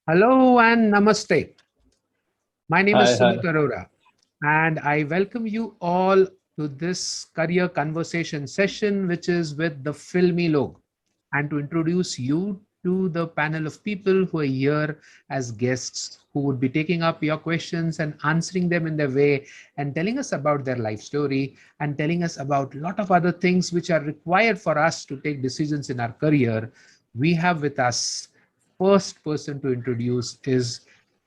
Hello and namaste. My name is Hi, Sumit hi. Arora, and I welcome you all to this career conversation session, which is with the Filmy Log, and to introduce you to the panel of people who are here as guests who would be taking up your questions and answering them in their way and telling us about their life story and telling us about a lot of other things which are required for us to take decisions in our career. We have with us first person to introduce is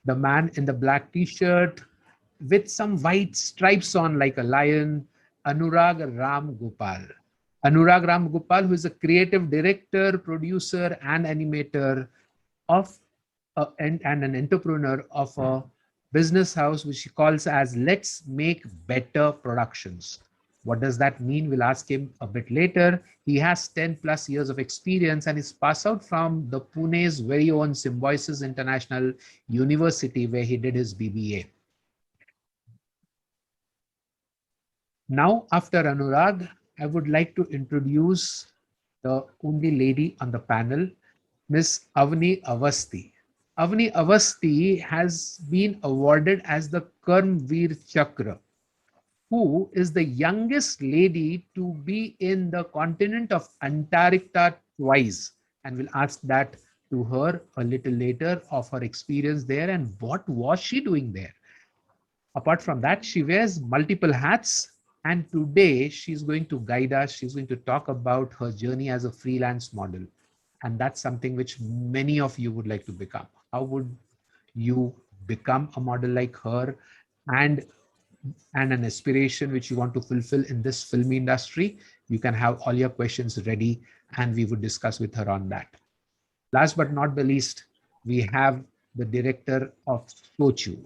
the man in the black t-shirt with some white stripes on like a lion, Anurag Ram Gopal. Anurag Ram Gopal, who is a creative director, producer, and animator of and an entrepreneur of a business house which he calls as Let's Make Better Productions. What does that mean? We'll ask him a bit later. He has 10 plus years of experience and is passed out from the Pune's very own Symbiosis International University, where he did his BBA. Now, after Anurag, I would like to introduce the only lady on the panel, Miss Avni Avasti. Avni Avasti has been awarded as the Karmveer Chakra, who is the youngest lady to be in the continent of Antarctica twice. And we'll ask that to her a little later of her experience there and what was she doing there. Apart from that, she wears multiple hats. And today she's going to guide us. She's going to talk about her journey as a freelance model. And that's something which many of you would like to become. How would you become a model like her? And an aspiration which you want to fulfill in this film industry, you can have all your questions ready and we would discuss with her on that. Last but not the least, we have the director of Sochu.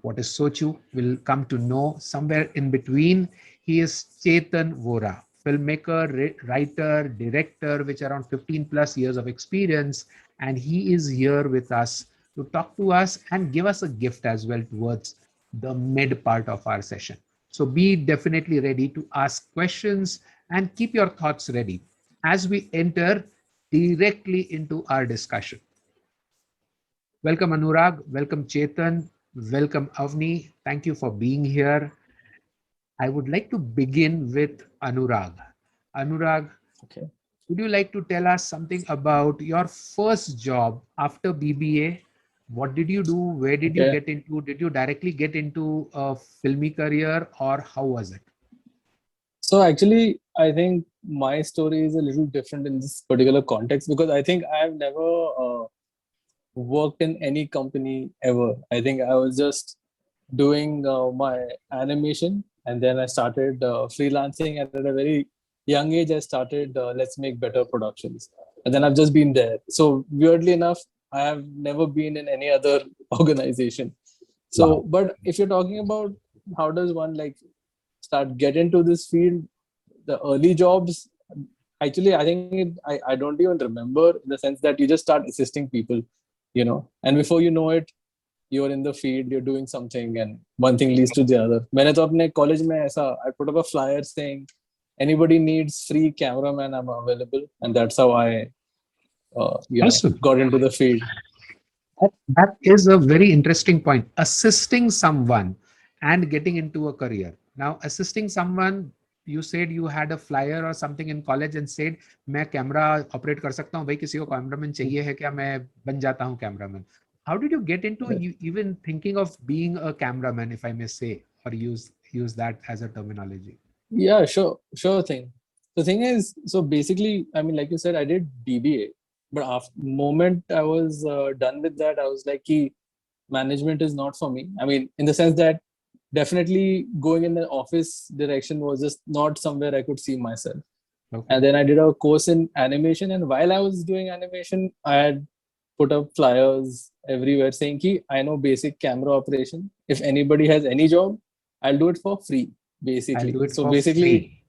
What is Sochu? We'll come to know somewhere in between. He is Chetan Vora, filmmaker, writer, director, which around 15 plus years of experience. And he is here with us to talk to us and give us a gift as well towards the mid part of our session. So be definitely ready to ask questions and keep your thoughts ready as we enter directly into our discussion. Welcome, Anurag. Welcome, Chetan. Welcome, Avni. Thank you for being here. I would like to begin with Anurag. Anurag, Okay. would you like to tell us something about your first job after BBA? What did you do? Where did you Okay. get into? Did you directly get into a filmy career or how was it? So actually, I think my story is a little different in this particular context because I think I've never worked in any company ever. I think I was just doing my animation, and then I started freelancing. And at a very young age, I started Let's Make Better Productions, and then I've just been there. So weirdly enough, I have never been in any other organization. So, Wow. but if you're talking about how does one like start get into this field, the early jobs, actually, I think I don't even remember in the sense that you just start assisting people, and before you know it, you're in the field, you're doing something, and one thing leads to the other. मैंने तो अपने college में ऐसा I put up a flyer saying anybody needs free cameraman, I'm available, and that's how I Awesome. got into the field. That is a very interesting point. Assisting someone and getting into a career. Now, assisting someone, you said you had a flyer or something in college and said, मैं camera operate कर सकता हूँ भाई किसी को cameraman चाहिए है क्या मैं बन जाता हूँ cameraman. How did you get into you even thinking of being a cameraman, if I may say, or use that as a terminology? Yeah, sure thing. The thing is, so basically, I mean, like you said, I did BBA, but after moment I was done with that, I was like, "Ki, management is not for me." I mean, in the sense that definitely going in the office direction was just not somewhere I could see myself. Okay. And then I did a course in animation, and while I was doing animation, I had put up flyers everywhere saying, "Ki, I know basic camera operation. If anybody has any job, I'll do it for free." I'll Basically, do it so for basically, free.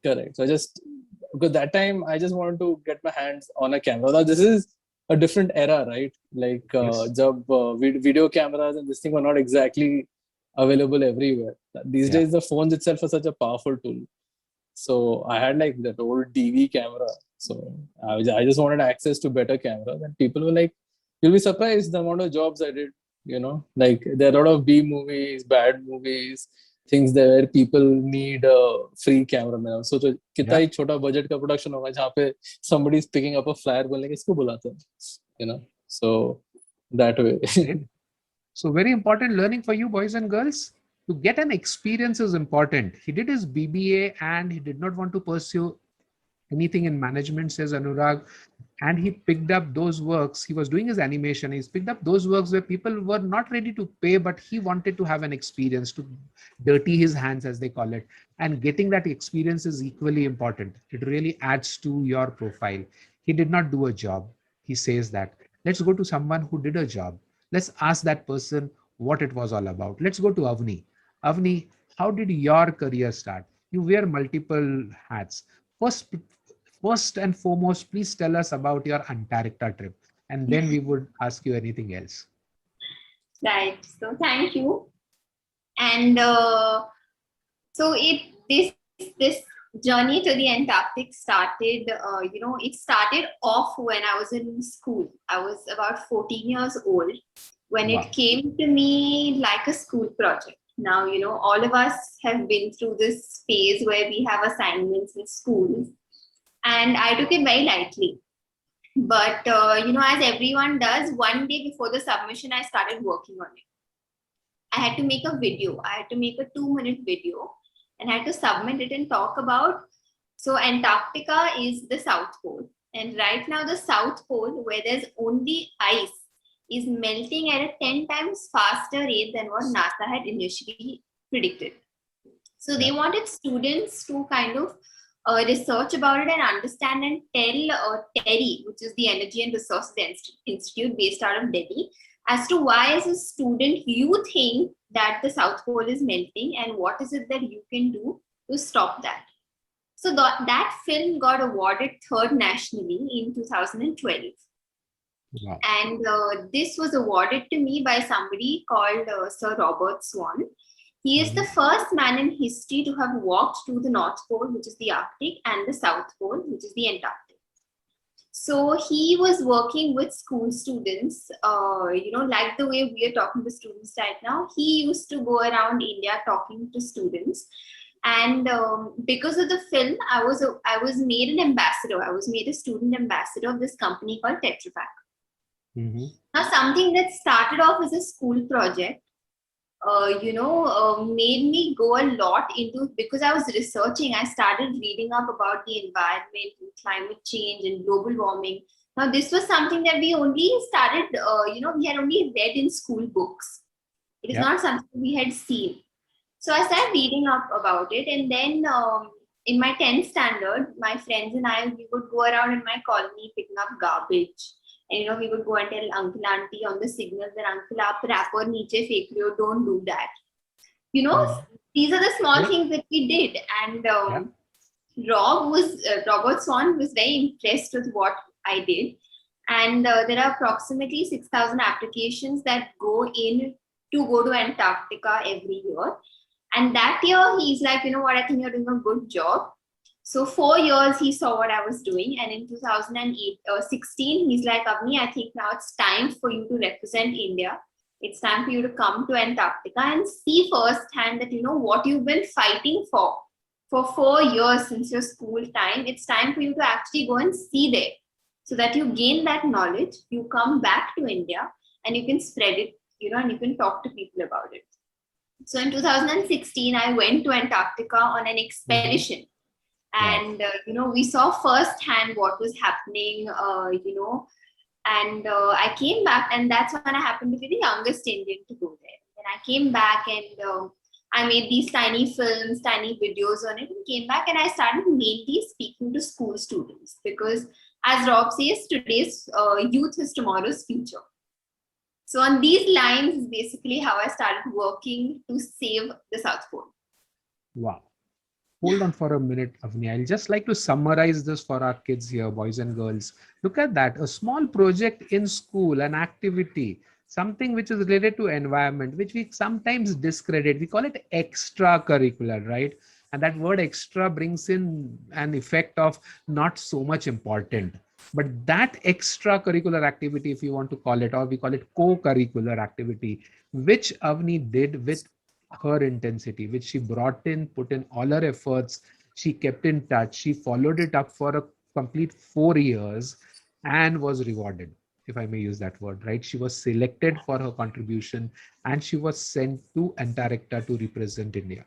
correct. So I just because that time I just wanted to get my hands on a camera. Now this is a different era, right? Like Yes. video cameras and this thing were not exactly available everywhere. These Yeah. days the phones itself are such a powerful tool. So I had like that old DV camera. So I just wanted access to better cameras, and people were like, you'll be surprised the amount of jobs I did. You know, like there are a lot of B movies, bad movies, things there where people need a free cameraman. So कितना Yeah. ही छोटा budget का production होगा जहाँ पे somebody is picking up a flyer बोलने के इसको बुलाते हैं, you know. So that way. Right. So very important learning for you, boys and girls. To get an experience is important. He did his BBA and he did not want to pursue anything in management, says Anurag. And he picked up those works. He was doing his animation. He's picked up those works where people were not ready to pay, but he wanted to have an experience, to dirty his hands, as they call it. And getting that experience is equally important. It really adds to your profile. He did not do a job. He says that. Let's go to someone who did a job. Let's ask that person what it was all about. Let's go to Avni. Avni, how did your career start? You wear multiple hats. First and foremost, please tell us about your Antarctica trip, and then we would ask you anything else. Right. So thank you. And so this journey to the Antarctic started. It started off when I was in school. I was about 14 years old when Wow. it came to me like a school project. Now, all of us have been through this phase where we have assignments in schools, and I took it very lightly. But, as everyone does, one day before the submission, I started working on it. I had to make a video. I had to make a 2-minute video and I had to submit it and talk about. So Antarctica is the South Pole. And right now the South Pole, where there's only ice, is melting at a 10 times faster rate than what NASA had initially predicted. So they wanted students to kind of research about it and understand and tell TERI, which is the Energy and Resources Institute based out of Delhi, as to why as a student you think that the South Pole is melting and what is it that you can do to stop that. So that film got awarded 3rd nationally in 2012. Wow. And this was awarded to me by somebody called Sir Robert Swan. He is the first man in history to have walked to the North Pole, which is the Arctic, and the South Pole, which is the Antarctic. So he was working with school students, like the way we are talking to students right now. He used to go around India talking to students. And because of the film, I was made an ambassador. I was made a student ambassador of this company called Tetra Pak. Now, something that started off as a school project, made me go a lot into, because I was researching, I started reading up about the environment and climate change and global warming. Now, this was something that we only started, we had only read in school books. It is not something we had seen. So I started reading up about it. And then in my 10th standard, my friends and I, we would go around in my colony picking up garbage. And, we would go and tell uncle, auntie on the signal that uncle, aap wrapper niche fek rahe ho, don't do that. These are the small things that we did. And Robert Swan was very impressed with what I did. And there are approximately 6,000 applications that go to Antarctica every year. And that year, he's like, what, I think you're doing a good job. So 4 years, he saw what I was doing. And in 2016, he's like, Avni, I think now it's time for you to represent India. It's time for you to come to Antarctica and see firsthand that, what you've been fighting for 4 years since your school time. It's time for you to actually go and see there so that you gain that knowledge. You come back to India and you can spread it, and you can talk to people about it. So in 2016, I went to Antarctica on an expedition. And, we saw firsthand what was happening, and I came back, and that's when I happened to be the youngest Indian to go there. And I came back and I made these tiny films, tiny videos on it, and came back and I started mainly speaking to school students because, as Rob says, today's youth is tomorrow's future. So on these lines is basically how I started working to save the South Pole. Wow. Hold on for a minute, Avni. I'll just like to summarize this for our kids here, boys and girls. Look at that. A small project in school, an activity, something which is related to environment, which we sometimes discredit. We call it extracurricular, right? And that word extra brings in an effect of not so much important. But that extracurricular activity, if you want to call it, or we call it co-curricular activity, which Avni did with her intensity, which she brought in, put in all her efforts, she kept in touch, she followed it up for a complete 4 years and was rewarded, if I may use that word, right? She was selected for her contribution and she was sent to Antarctica to represent India.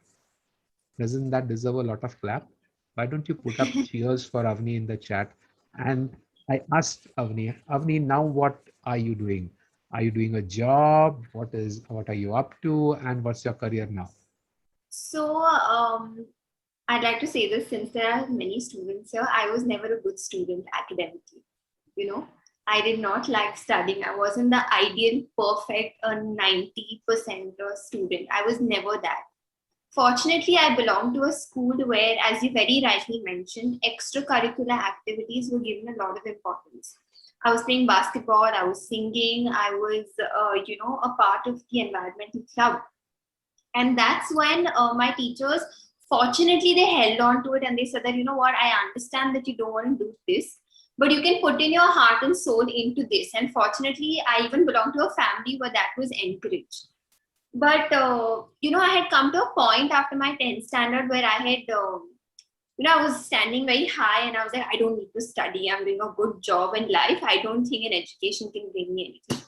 Doesn't that deserve a lot of clap? Why don't you put up cheers for Avni in the chat? And I asked Avni, now what are you doing? Are you doing a job? What are you up to? And what's your career now? So, I'd like to say this, since there are many students here, I was never a good student academically. You know, I did not like studying. I wasn't the ideal, perfect, 90% student. I was never that. Fortunately, I belonged to a school where, as you very rightly mentioned, extracurricular activities were given a lot of importance. I was playing basketball, I was singing, I was, a part of the environmental club. And that's when my teachers, fortunately, they held on to it and they said that, you know what, I understand that you don't want to do this, but you can put in your heart and soul into this. And fortunately, I even belong to a family where that was encouraged. But I had come to a point after my 10th standard where I had I was standing very high and I was like, I don't need to study, I'm doing a good job in life, I don't think an education can bring me anything.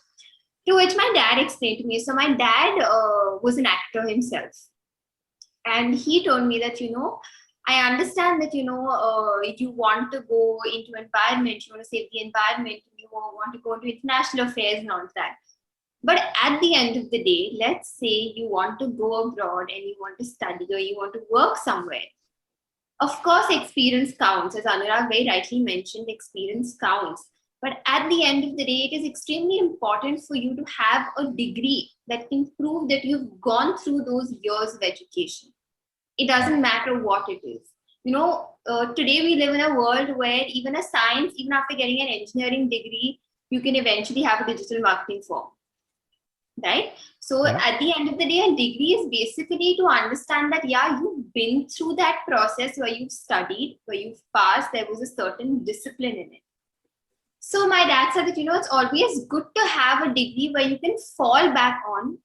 To which my dad explained to me. So my dad was an actor himself, and he told me that, I understand that, you want to go into environment, you want to save the environment, you want to go into international affairs and all that. But at the end of the day, let's say you want to go abroad and you want to study or you want to work somewhere. Of course, experience counts. As Anurag very rightly mentioned, experience counts. But at the end of the day, it is extremely important for you to have a degree that can prove that you've gone through those years of education. It doesn't matter what it is. Today we live in a world where even a science, even after getting an engineering degree, you can eventually have a digital marketing firm. Right? So at the end of the day, a degree is basically to understand that, yeah, you've been through that process where you've studied, where you've passed, there was a certain discipline in it. So my dad said that, it's always good to have a degree where you can fall back on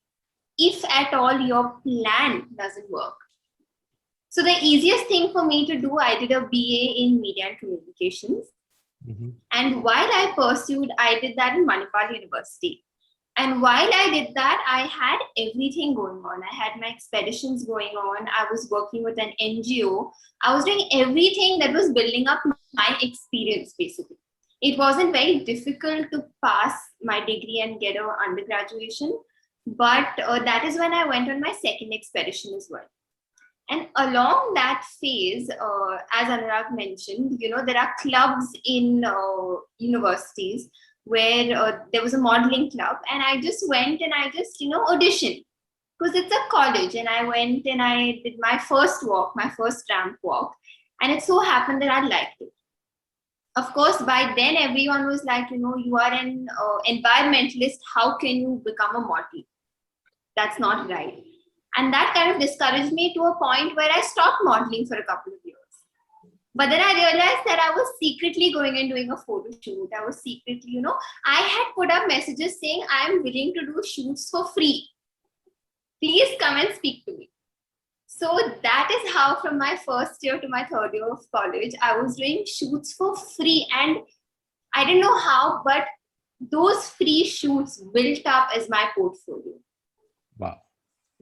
if at all your plan doesn't work. So the easiest thing for me to do, I did a BA in Media and Communications. Mm-hmm. And while I did that in Manipal University. And while I did that, I had everything going on. I had my expeditions going on. I was working with an NGO. I was doing everything that was building up my experience, basically. It wasn't very difficult to pass my degree and get an undergraduation. But that is when I went on my second expedition as well. And along that phase, as Anurag mentioned, there are clubs in universities where there was a modeling club, and I just went and I just, auditioned because it's a college. And I went and I did my first walk, my first ramp walk. And it so happened that I liked it. Of course, by then everyone was like, you are an environmentalist. How can you become a model? That's not right. And that kind of discouraged me to a point where I stopped modeling for a couple of years. But then I realized that I was secretly going and doing a photo shoot. I was secretly, I had put up messages saying, I am willing to do shoots for free. Please come and speak to me. So that is how from my first year to my third year of college, I was doing shoots for free. And I didn't know how, but those free shoots built up as my portfolio. Wow.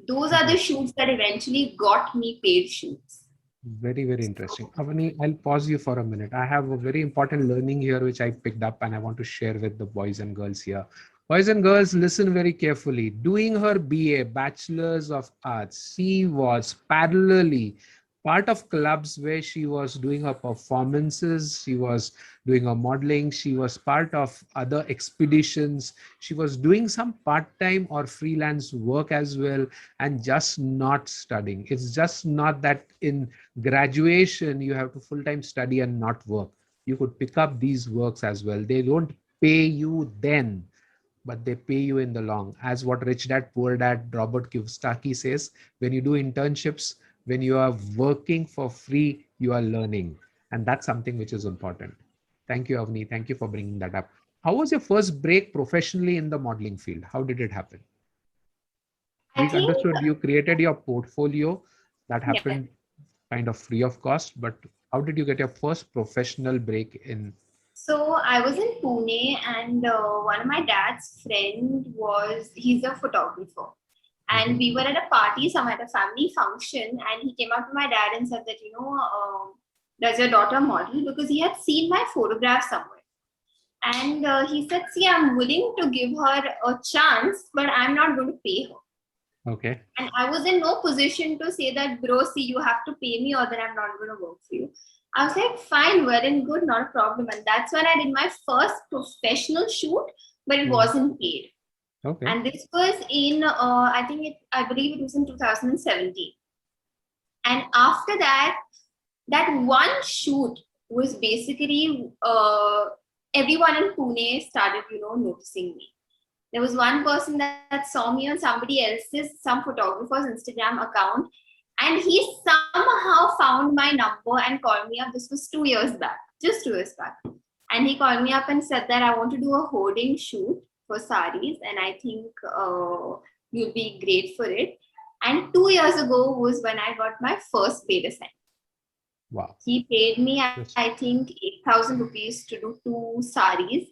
Those are the shoots that eventually got me paid shoots. Very, very interesting. Avani, I'll pause you for a minute. I have a very important learning here, which I picked up and I want to share with the boys and girls here. Boys and girls, listen very carefully. Doing her BA, Bachelor's of Arts, she was parallelly part of clubs where she was doing her performances, she was doing her modeling, she was part of other expeditions, she was doing some part-time or freelance work as well, and just not studying. It's just not that in graduation you have to full-time study and not work. You could pick up these works as well. They don't pay you then, but they pay you in the long. As what Rich Dad Poor Dad Robert Kiyosaki says, when you do internships, when you are working for free, you are learning. And that's something which is important. Thank you, Avni. Thank you for bringing that up. How was your first break professionally in the modeling field? How did it happen? I We think, understood you created your portfolio. That yeah. happened kind of free of cost, but how did you get your first professional break in? So I was in Pune, and one of my dad's friend he's a photographer. And we were at a party, some at a family function, and he came up to my dad and said that, does your daughter model? Because he had seen my photograph somewhere. And he said, see, I'm willing to give her a chance, but I'm not going to pay her. Okay. And I was in no position to say that, bro, see, you have to pay me or then I'm not going to work for you. I was like, fine, well and good, not a problem. And that's when I did my first professional shoot, but it wasn't paid. Okay. And this was in, I believe it was in 2017. And after that, that one shoot was basically everyone in Pune started, noticing me. There was one person that saw me on somebody else's, some photographer's Instagram account, and he somehow found my number and called me up. This was 2 years back, just 2 years back. And he called me up and said that I want to do a hoarding shoot for saris, and I think you'll be great for it. And 2 years ago was when I got my first paid assignment. Wow. He paid me, I think, 8,000 rupees to do 2 saris.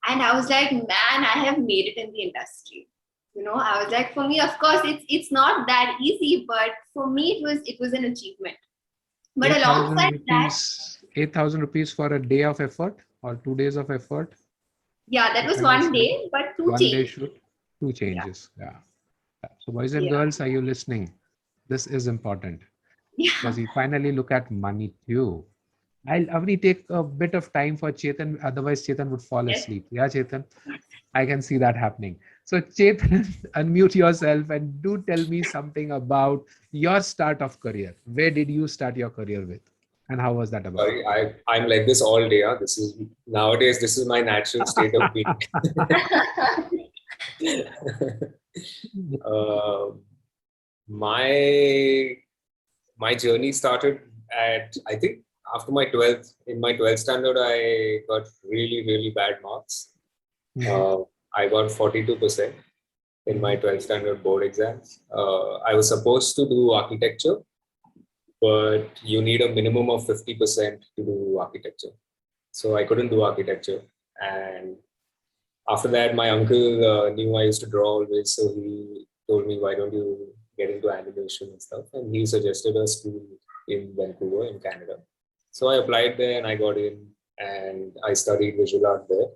And I was like, man, I have made it in the industry. I was like, for me, of course, it's not that easy, but for me, it was an achievement. But alongside that, 8,000 rupees for a day of effort or 2 days of effort? Yeah, that was one day, but two one changes. Day shoot, 2 changes. Yeah. So boys and girls, are you listening? This is important. Because we finally look at money too. I'll Avni take a bit of time for Chetan, otherwise Chetan would fall asleep. Yeah, Chetan, I can see that happening. So Chetan, unmute yourself and do tell me something about your start of career. Where did you start your career with? And how was that about? Sorry, I'm like this all day. Huh? Nowadays, this is my natural state of being. My journey started at, I think, after my 12th. In my 12th standard, I got really, really bad marks. I got 42% in my 12th standard board exams. I was supposed to do architecture, but you need a minimum of 50% to do architecture. So I couldn't do architecture. And after that, my uncle knew I used to draw always. So he told me, why don't you get into animation and stuff? And he suggested a school in Vancouver in Canada. So I applied there and I got in and I studied visual art there.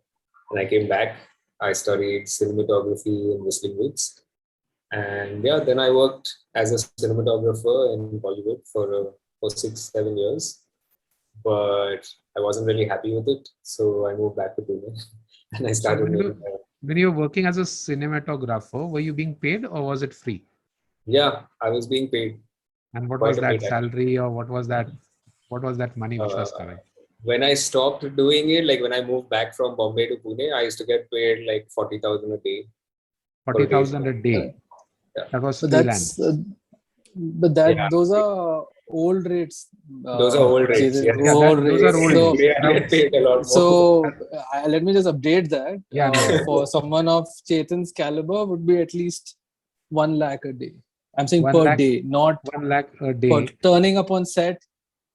And I came back. I studied cinematography in Whistling Woods. And yeah, then I worked as a cinematographer in Bollywood for 6-7 years. But I wasn't really happy with it. So I moved back to Pune and I started. When you were working as a cinematographer, were you being paid or was it free? Yeah, I was being paid. And what was that salary or what was that money which was coming? When I stopped doing it, like when I moved back from Bombay to Pune, I used to get paid like 40,000 a day. 40,000 a day. Yeah. That was freelance. Those are old rates. Those are old rates. Yeah. Those are old rates. I get paid a lot more. So let me just update that. Yeah, for someone of Chetan's caliber, would be at least 1 lakh a day. I'm saying per day, not 1 lakh a day. For turning up on set,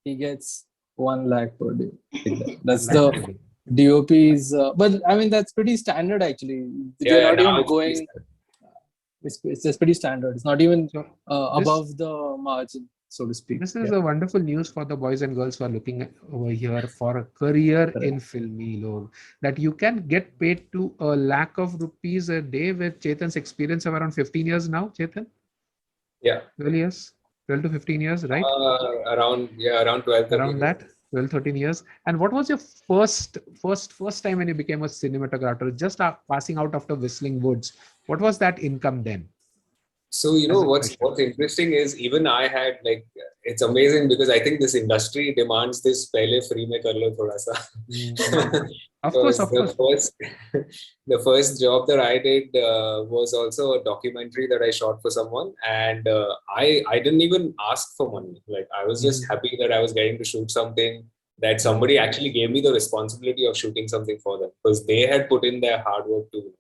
he gets 1 lakh per day. That's the DOP's. But I mean, that's pretty standard actually. You're not even going. It's just pretty standard. It's not even above the margin, so to speak. This is a wonderful news for the boys and girls who are looking over here for a career in Filmy Log, that you can get paid to 1 lakh of rupees a day with Chetan's experience of around 15 years now, Chetan? Yeah. 12 years? 12 to 15 years, right? Around 12, around that. 12, 13 years. And what was your first time when you became a cinematographer, just passing out after Whistling Woods? What was that income then? So, what's interesting is even I had it's amazing because I think this industry demands this pehle free mein kar lo thoda sa. Of course. The first job that I did was also a documentary that I shot for someone, and I didn't even ask for money. Like I was just happy that I was getting to shoot something that somebody actually gave me the responsibility of shooting something for them because they had put in their hard work too.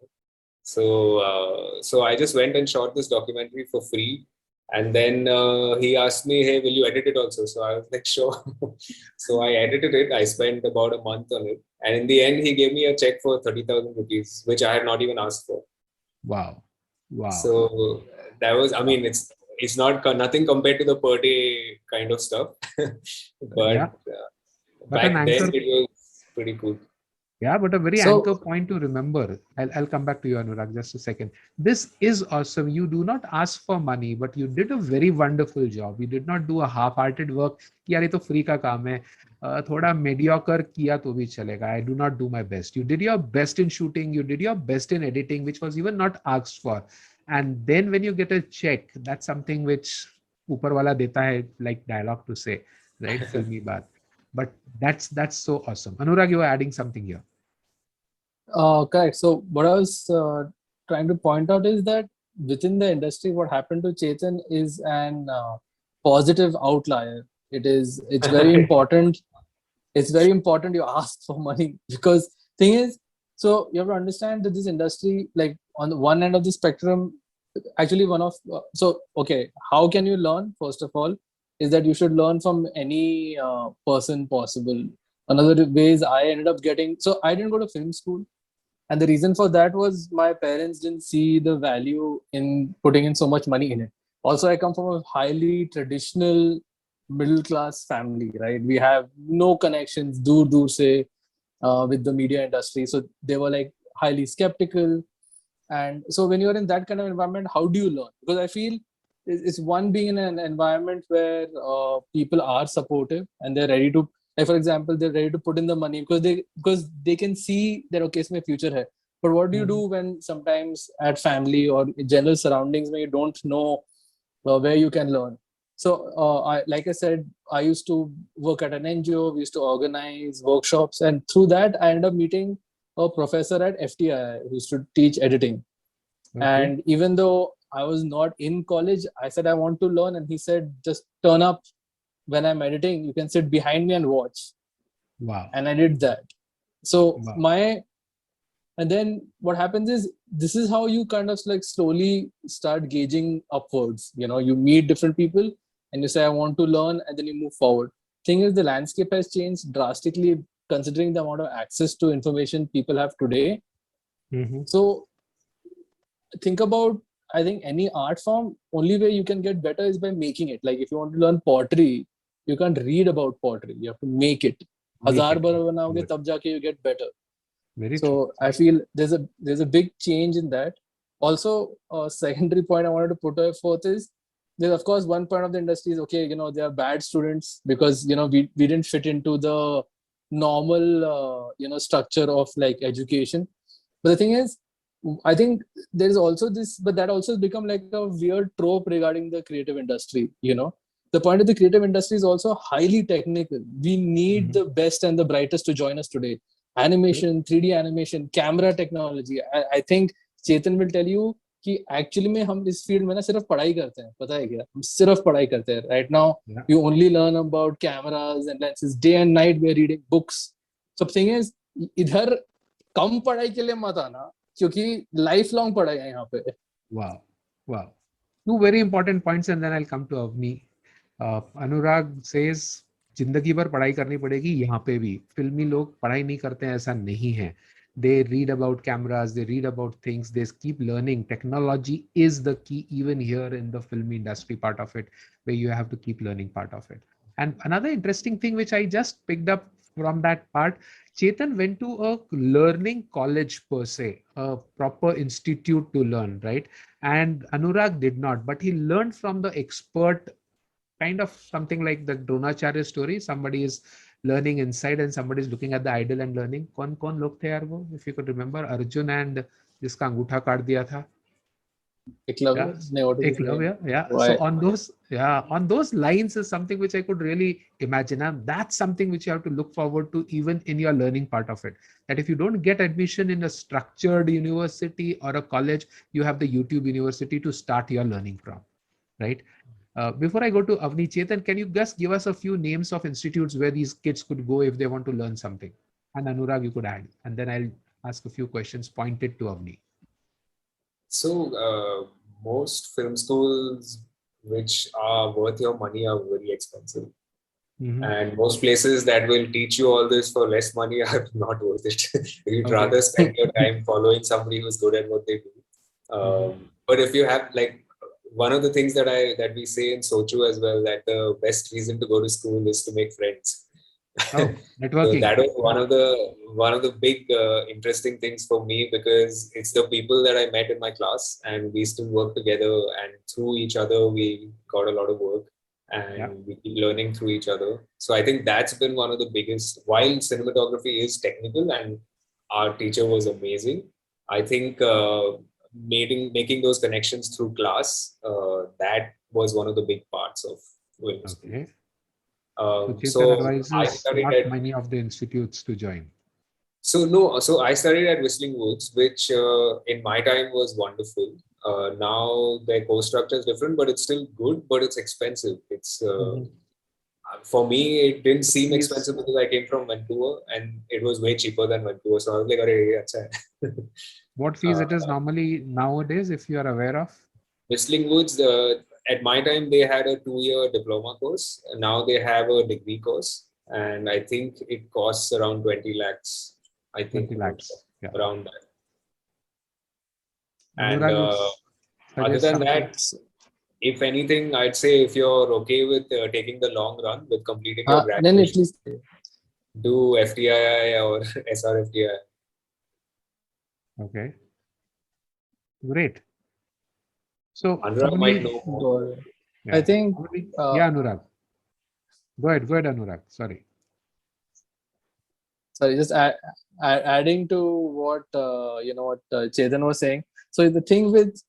So I just went and shot this documentary for free. And then he asked me, "Hey, will you edit it also?" So I was like, "Sure." So I edited it. I spent about a month on it, and in the end, he gave me a check for 30,000 rupees, which I had not even asked for. Wow. Wow. So that was, I mean, it's not nothing compared to the per day kind of stuff, but Yeah. But an back then anchor, it was pretty cool. yeah, but a very So anchor point to remember. I'll come back to you, Anurag, just a second. This is awesome. You do not ask for money, but you did a very wonderful job. You did not do a half-hearted work. कि यार ये तो free का काम है. थोड़ा mediocre किया तो भी चलेगा. I do not do my best. You did your best in shooting. You did your best in editing, which was even not asked for. And then when you get a check, that's something which ऊपर वाला देता है, like dialogue to say, right? फिल्मी बात. But that's so awesome. Anurag, you are adding something here. correct. So what I was trying to point out is that within the industry, what happened to Chetan is an positive outlier. It's very important. It's very important you ask for money because thing is, so you have to understand that this industry, like on the one end of the spectrum, actually one of so okay, how can you learn? First of all, is that you should learn from any person possible. Another way is I ended up getting, so I didn't go to film school, and the reason for that was my parents didn't see the value in putting in so much money in it. Also, I come from a highly traditional middle class family, right? We have no connections, dur se, with the media industry. So they were like highly skeptical. And so when you're in that kind of environment, how do you learn? Because I feel it's one being in an environment where people are supportive and they're ready to, like for example, they're ready to put in the money because they can see that okay, इसमें future hai. But what do you do when sometimes at family or in general surroundings where you don't know where you can learn? So like I said, I used to work at an NGO. We used to organize workshops, and through that, I ended up meeting a professor at FTI who used to teach editing. Okay. And even though I was not in college, I said I want to learn, and he said just turn up when I'm editing. You can sit behind me and watch. Wow. And I did that. So Wow. and then what happens is this is how you kind of like slowly start gauging upwards. You meet different people and you say I want to learn, and then you move forward. Thing is, the landscape has changed drastically considering the amount of access to information people have today. So think about, I think any art form, only way you can get better is by making it. Like if you want to learn pottery, you can't read about pottery, you have to make it. हजार बार बनाओगे तब जाके you get better. Very so true. I feel there's a big change in that. Also, a secondary point I wanted to put forth is there's of course one point of the industry is okay, they are bad students because we didn't fit into the normal structure of like education. But the thing is, I think there's also this, but that also has become like a weird trope regarding the creative industry. The point of the creative industry is also highly technical. We need the best and the brightest to join us today. Animation, 3D animation, camera technology. I think Chetan will tell you कि actually में हम इस field में ना सिर्फ पढ़ाई करते हैं, पता है क्या? हम सिर्फ पढ़ाई करते हैं. Right now, you only learn about cameras and lenses. Day and night we're reading books. So the thing is, इधर कम पढ़ाई के लिए मत आना, क्योंकि लाइफ लॉन्ग पढ़ाई है यहाँ पे. Wow. Two very important points, and then I'll come to Avni. Anurag says जिंदगी भर पढ़ाई करनी पड़ेगी. यहाँ पे भी फिल्मी लोग पढ़ाई नहीं करते हैं, ऐसा नहीं है. They read about cameras, they read about things, they keep learning. Technology is the key even here in the film industry part of it, where you have to keep learning part of it. And another interesting thing which I just picked up from that part, Chetan went to a learning college per se, a proper institute to learn, right? And Anurag did not, but he learned from the expert, kind of something like the Dronacharya story. Somebody is learning inside and somebody is looking at the idol and learning. कौन लोग थे यार वो? If you could remember, Arjun and जिसका अंगूठा काट दिया था. Eklavya, yeah. Why? So on those lines is something which I could really imagine, and that's something which you have to look forward to even in your learning part of it. That if you don't get admission in a structured university or a college, you have the YouTube University to start your learning from, right? Before I go to Avni, Chetan, can you just give us a few names of institutes where these kids could go if they want to learn something? And Anurag, you could add. And then I'll ask a few questions pointed to Avni. So most film schools which are worth your money are very expensive. Mhm. And most places that will teach you all this for less money are not worth it. You'd Okay. rather spend your time following somebody who's good at what they do. But if you have like one of the things that we say in Sochu as well, that the best reason to go to school is to make friends. Oh, So networking. that was one of the big interesting things for me, because it's the people that I met in my class and we still work together, and through each other we got a lot of work and Yeah. we keep learning through each other. So I think that's been one of the biggest. While cinematography is technical and our teacher was amazing, I think making those connections through class, that was one of the big parts of going to school. Okay. So Chetan So I advises studied not at many of the institutes to join. so I studied at Whistling Woods, which in my time was wonderful. Now their course structure is different, but it's still good, but it's expensive. It's Mhm. for me, it didn't seem Please, expensive because I came from Vancouver and it was way cheaper than Vancouver. So I was like, "Arey, acha hai." what fees it is uh, normally nowadays, if you are aware of? Whistling Woods, at my time, they had a 2-year diploma course. Now they have a degree course, and I think it costs around 20 lakhs. I think 20 lakhs. Yeah. around that. And Anurag would other suggest than something. that, if anything, I'd say if you're okay with taking the long run with completing your Then at graduation, least do FTII or SRFTI. Okay. Great. So Anurag might Avni, know more. got it. I yeah. think Avni, uh, yeah, Anurag. Go ahead, Anurag. Sorry. sorry, just adding to what what Chetan was saying. So the thing with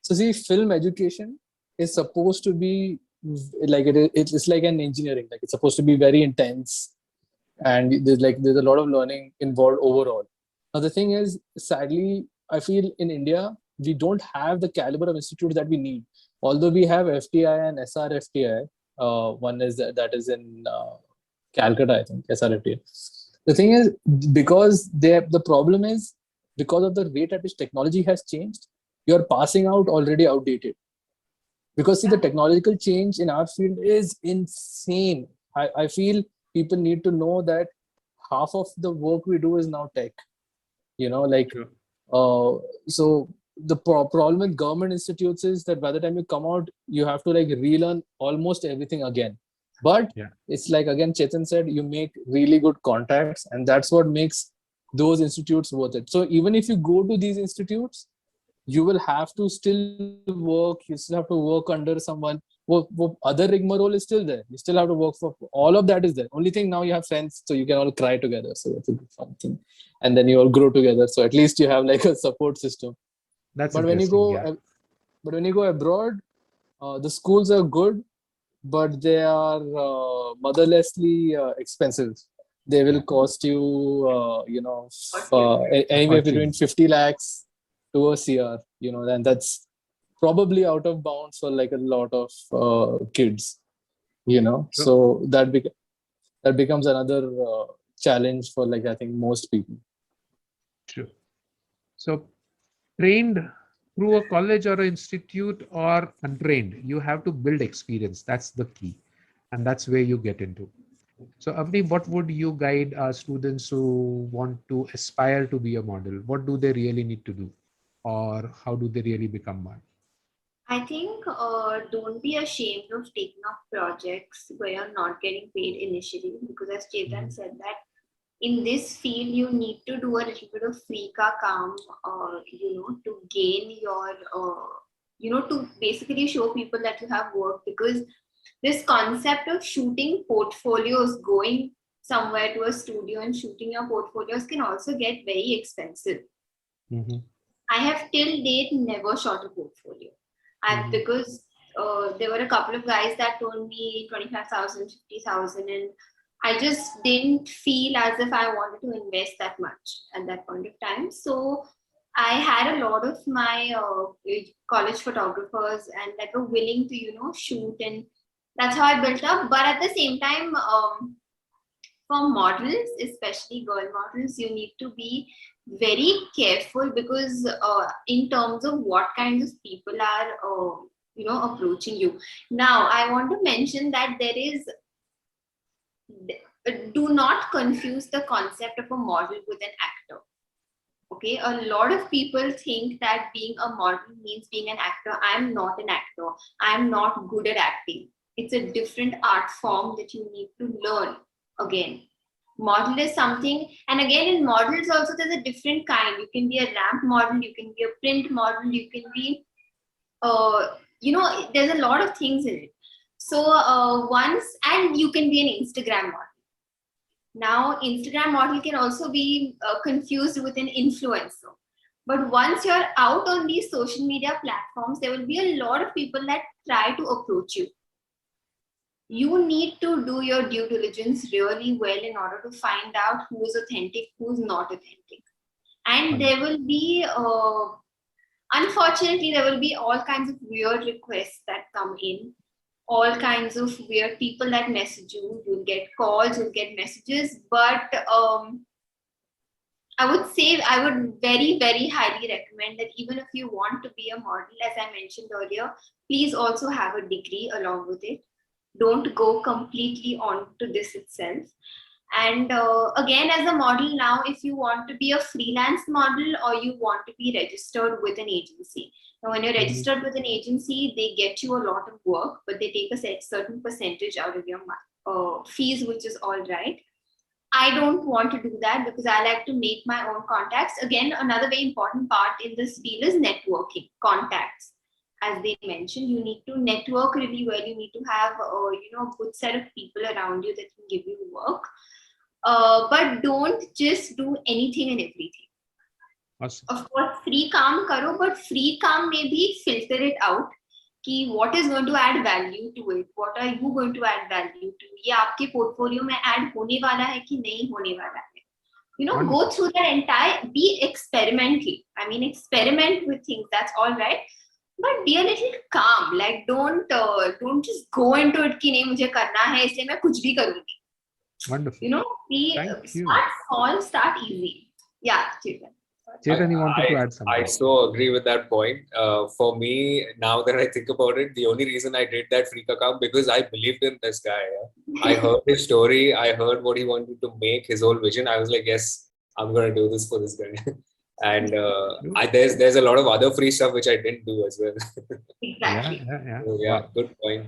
see, film education is supposed to be like it's like an engineering. Like it's supposed to be very intense, and there's a lot of learning involved overall. Now the thing is, sadly, I feel in India we don't have the caliber of institutes that we need. Although we have FTI and SRFTI, one is that is in Calcutta, I think SRFTI. The thing is, because the problem is because of the rate at which technology has changed, you're passing out already outdated. Because see, the technological change in our field is insane. I feel people need to know that half of the work we do is now tech. Like Sure. so the problem with government institutes is that by the time you come out, you have to like relearn almost everything again. But Yeah. it's like again, Chetan said, you make really good contacts, and that's what makes those institutes worth it. So even if you go to these institutes, you will have to still work. You still have to work under someone. Other rigmarole is still there. You still have to work for all of that is there. Only thing now you have friends, so you can all cry together. So that's a good fun thing. And then you all grow together. So at least you have like a support system. That's But when you interesting. go, Yeah. but when you go abroad, the schools are good, but they are motherlessly expensive. They will Yeah. cost you, A anywhere between fortune. 50 lakhs to a CR, and that's probably out of bounds for like a lot of kids, Sure. so that becomes another challenge for like, I think most people. Sure. So trained through a college or an institute or untrained, you have to build experience. That's the key. And that's where you get into. So Avni, what would you guide our students who want to aspire to be a model? What do they really need to do? Or how do they really become one? I think don't be ashamed of taking up projects where you're not getting paid initially, because as Chetan said that in this field you need to do a little bit of free ka kaam, to gain your, to basically show people that you have work, because this concept of shooting portfolios, going somewhere to a studio and shooting your portfolios can also get very expensive. Mm-hmm. I have till date never shot a portfolio. Because there were a couple of guys that told me 25,000, 50,000, and I just didn't feel as if I wanted to invest that much at that point of time. So I had a lot of my college photographers and that were willing to, shoot, and that's how I built up. But at the same time, for models, especially girl models, you need to be very careful because in terms of what kinds of people are, approaching you. Now, I want to mention that do not confuse the concept of a model with an actor. Okay, a lot of people think that being a model means being an actor. I'm not an actor. I'm not good at acting. It's a different art form that you need to learn again. Model is something, and again, in models also, there's a different kind. You can be a ramp model, you can be a print model, you can be, there's a lot of things in it. So, and you can be an Instagram model. Now, Instagram model can also be confused with an influencer. But once you're out on these social media platforms, there will be a lot of people that try to approach you. You need to do your due diligence really well in order to find out who's authentic, who's not authentic. And there will be, unfortunately, there will be all kinds of weird requests that come in. All kinds of weird people that message you. You'll get calls, you'll get messages, but I would very, very highly recommend that even if you want to be a model, as I mentioned earlier, please also have a degree along with it. Don't go completely onto this itself. And again, as a model now, if you want to be a freelance model or you want to be registered with an agency. Now, when you're registered with an agency, they get you a lot of work, but they take a certain percentage out of your fees, which is all right. I don't want to do that because I like to make my own contacts. Again, another very important part in this field is networking, contacts. As they mentioned, you need to network really well. You need to have a good set of people around you that can give you work. But don't just do anything and everything. Awesome. Of course, free काम करो, but free काम maybe filter it out. कि what is going to add value to it? What are you going to add value to? ये आपके portfolio में add होने वाला है कि नहीं होने वाला है? Go through that entire, be experimental. I mean, experiment with things. That's all right. But be a little calm. Like don't just go into it कि नहीं मुझे करना है इसलिए मैं कुछ भी करूँगी. Wonderful. Start small, start easy. Yeah, Chetan. Chetan, you wanted to add something? I so agree with that point. For me, now that I think about it, the only reason I did that Freak account because I believed in this guy. I heard his story. I heard what he wanted to make, his whole vision. I was like, yes, I'm going to do this for this guy. And there's a lot of other free stuff which I didn't do as well. Exactly. Yeah. So, Wow. Good point.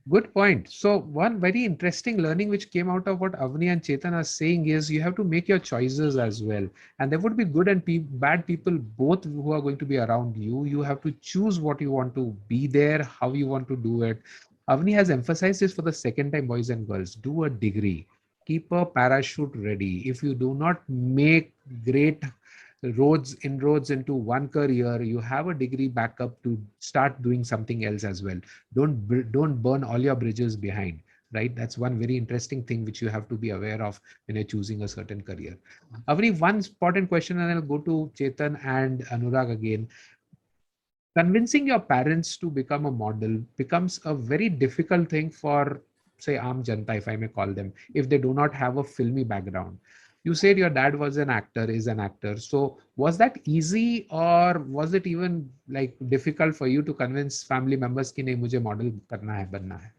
Good point. So one very interesting learning which came out of what Avani and Chetan are saying is you have to make your choices as well. And there would be good and bad people both who are going to be around you. You have to choose what you want to be there, how you want to do it. Avani has emphasized this for the second time, boys and girls. Do a degree. Keep a parachute ready. If you do not make great inroads into one career, you have a degree backup to start doing something else as well. Don't burn all your bridges behind, right? That's one very interesting thing which you have to be aware of when you're choosing a certain career. Avani, one important question, and I'll go to Chetan and Anurag again. Convincing your parents to become a model becomes a very difficult thing for, say, Aam Janta, if I may call them, if they do not have a filmy background. You said your dad was an actor, is an actor. So was that easy, or was it even like difficult for you to convince family members कि नहीं मुझे model करना है, बनना है?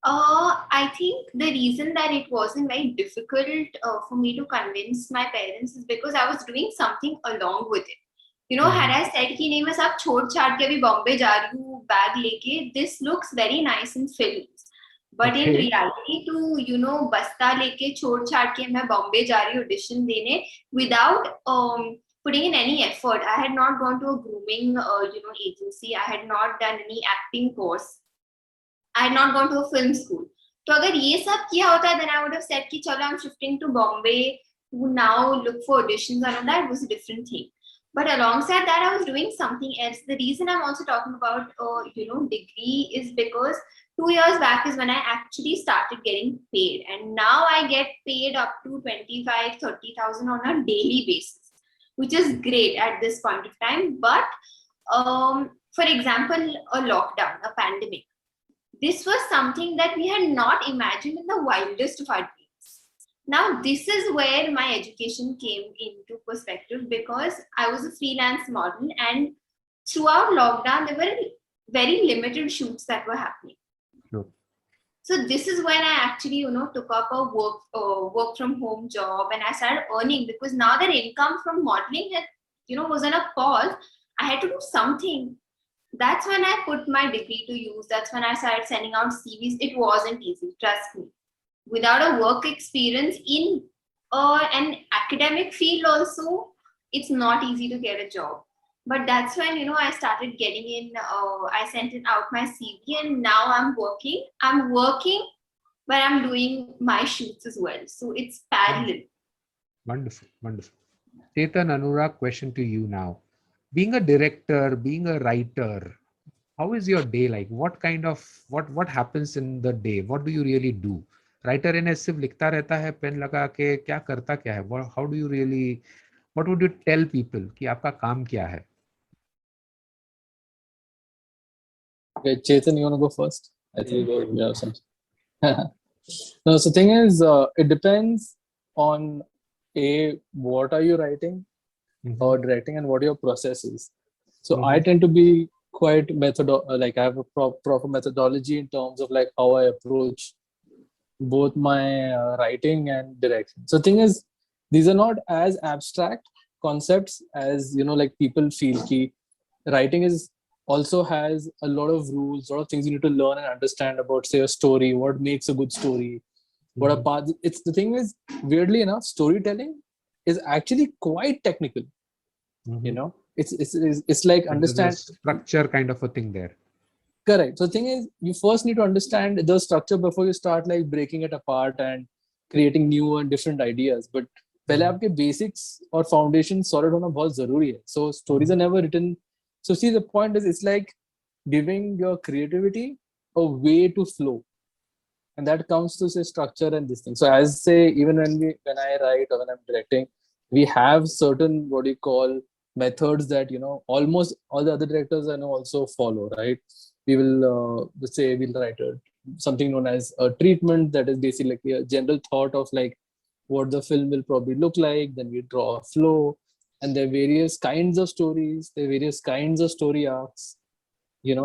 I think the reason that it wasn't very difficult for me to convince my parents is because I was doing something along with it. Had I said कि नहीं मैं सब छोड़ छाड़ के अभी बॉम्बे जा रही हूँ बैग लेके, this looks very nice in films. But in reality, to बस्ता लेके छोड़ छाड़ के मैं बॉम्बे जा रही हूँ audition देने without putting in any effort. I had not gone to a grooming agency. I had not done any acting course. I had not gone to a film school. तो अगर ये सब किया होता then I would have said कि चलो I'm shifting to Bombay to now look for auditions and all that. It was a different thing. But alongside that, I was doing something else. The reason I'm also talking about, degree is because 2 years back is when I actually started getting paid. And now I get paid up to 25,000, 30,000 on a daily basis. which is great at this point of time. But for example, a lockdown, a pandemic, this was something that we had not imagined in the wildest of our dreams. Now, this is where my education came into perspective, because I was a freelance model, and throughout lockdown, there were very limited shoots that were happening. Sure. So this is when I actually, took up a work from home job, and I started earning, because now that income from modeling had, was on a pause. I had to do something. That's when I put my degree to use. That's when I started sending out CVs. It wasn't easy, trust me. Without a work experience in an academic field also, it's not easy to get a job. But that's when, I started getting in, I sent it out my CV, and now I'm working, but I'm doing my shoots as well. So it's parallel. Wonderful, wonderful. Chetan, Anurag, question to you now. Being a director, being a writer, how is your day like? What kind of, what happens in the day? What do you really do? Writer in सिर्फ लिखता रहता है pen लगा के, क्या करता क्या है? How do you really, what would you tell people कि आपका काम क्या है? Okay, Chetan, you want to go first? I think go. you have something. No, so the thing is, it depends on what are you writing or directing, and what your process is. So I tend to be quite like I have a proper methodology in terms of like how I approach both my writing and direction. So the thing is, these are not as abstract concepts as like people feel. Ki writing is also has a lot of rules, a lot of things you need to learn and understand about, say, a story, what makes a good story, what are parts. It's the thing is, weirdly enough, storytelling is actually quite technical. It's like understand structure kind of a thing there. Correct. So the thing is, you first need to understand the structure before you start like breaking it apart and creating new and different ideas. But पहले आपके basics or foundation solid होना बहुत जरूरी है. So stories are never written. So see, the point is, it's like giving your creativity a way to flow, and that comes to say structure and this thing. So as say, even when I write or when I'm directing, we have certain what do you call methods that almost all the other directors I know also follow, right? We will let's say we'll write something known as a treatment, that is basically like a general thought of like what the film will probably look like. Then we draw a flow, and there are various kinds of stories, there are various kinds of story arcs,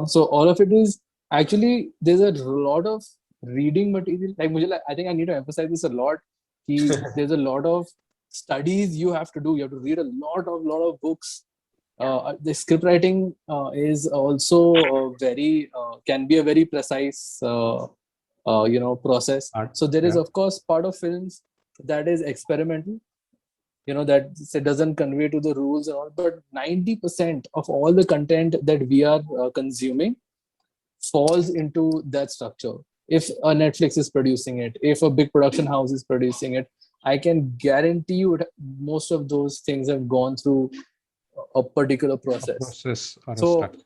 so all of it is actually, there's a lot of reading material. Like I think I need to emphasize this a lot. There's a lot of studies you have to do. You have to read a lot of books. The script writing is also very can be a very precise process. So there is of course part of films that is experimental, that it doesn't convey to the rules and all, but 90% of all the content that we are consuming falls into that structure. If a Netflix is producing it, if a big production house is producing it, I can guarantee you most of those things have gone through a particular process. Or so, a structure.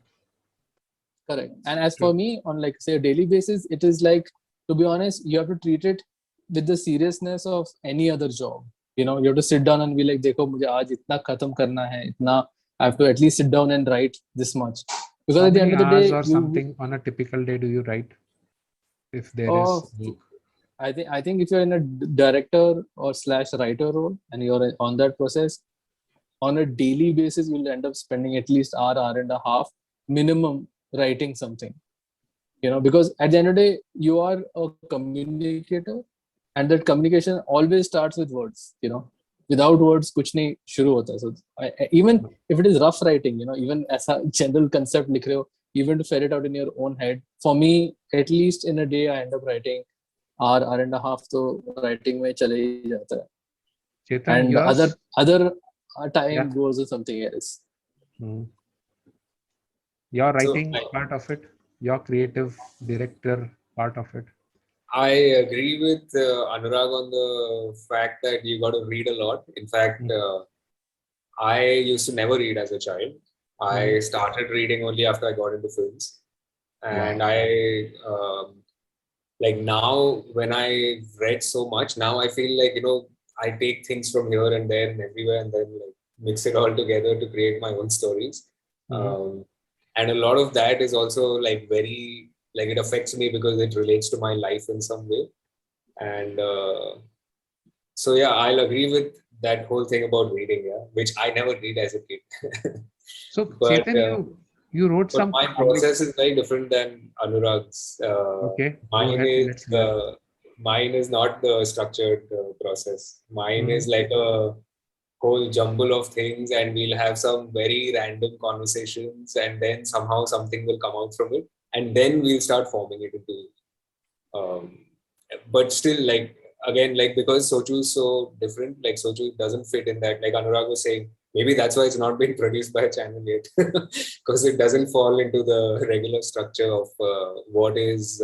Correct. And as for me, on like say a daily basis, it is like, to be honest, you have to treat it with the seriousness of any other job. You have to sit down and be like, देखो मुझे आज इतना खत्म करना है, इतना I have to at least sit down and write this much. Because at the end of the day, or something on a typical day do you write? If there is work. I think if you're in a director or / writer role and you're on that process, on a daily basis, you'll end up spending at least hour and a half minimum writing something. Because at the end of the day, you are a communicator, and that communication always starts with words. Without words, kuch nahi shuru hota. So even if it is rough writing, even as a general concept likh rahe ho, even to ferret it out in your own head, for me, at least in a day, I end up writing hour and a half. So writing mein chale hi jata hai. Chetan, And yours? other time goes with something else. Your writing part of it, your creative director part of it. I agree with Anurag on the fact that you got to read a lot. In fact, I used to never read as a child. I started reading only after I got into films. And I like now when I've read so much, now I feel like, I take things from here and there and everywhere, and then like mix it all together to create my own stories. And a lot of that is also like very like it affects me because it relates to my life in some way. And so yeah, I'll agree with that whole thing about reading, yeah, which I never did as a kid. So but Chetan, you wrote but some my comic. process is very different than Anurag's. Okay, go Mine ahead. is Let's learn. mine is not the structured process. Mine is Mhm. like a whole jumble of things, and we'll have some very random conversations, and then somehow something will come out from it, and then we'll start forming it into. Um, but still, like again, like because Sochu is so different, like Sochu doesn't fit in that. Like Anurag was saying, maybe that's why it's not been produced by a channel yet, because it doesn't fall into the regular structure of what is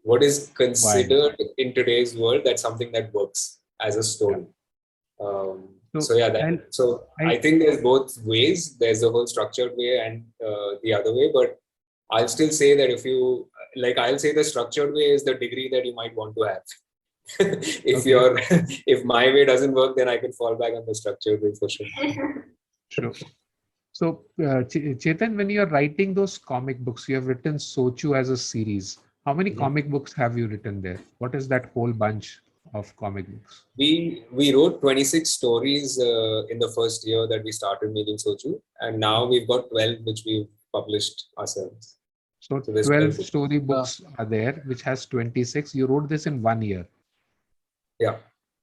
Why? considered in today's world. That's something that works as a Yeah. story. So So yeah, I'll, so I I think there's both ways. There's the whole structured way and the other way. But I'll still say that if you like, I'll say the structured way is the degree that you might want to have. if okay, your if my way doesn't work, then I can fall back on the structured way for sure. sure. So Chetan, when you're writing those comic books, you have written Sochu as a series. How many Mhm. comic books have you written there? What is that whole bunch of comic books? We wrote 26 stories in the first year that we started making Sochu, and now we've got 12 which we've published ourselves. So So there's 12 12 books. story Uh, books are there, which has 26. You wrote this in 1 year. Yeah,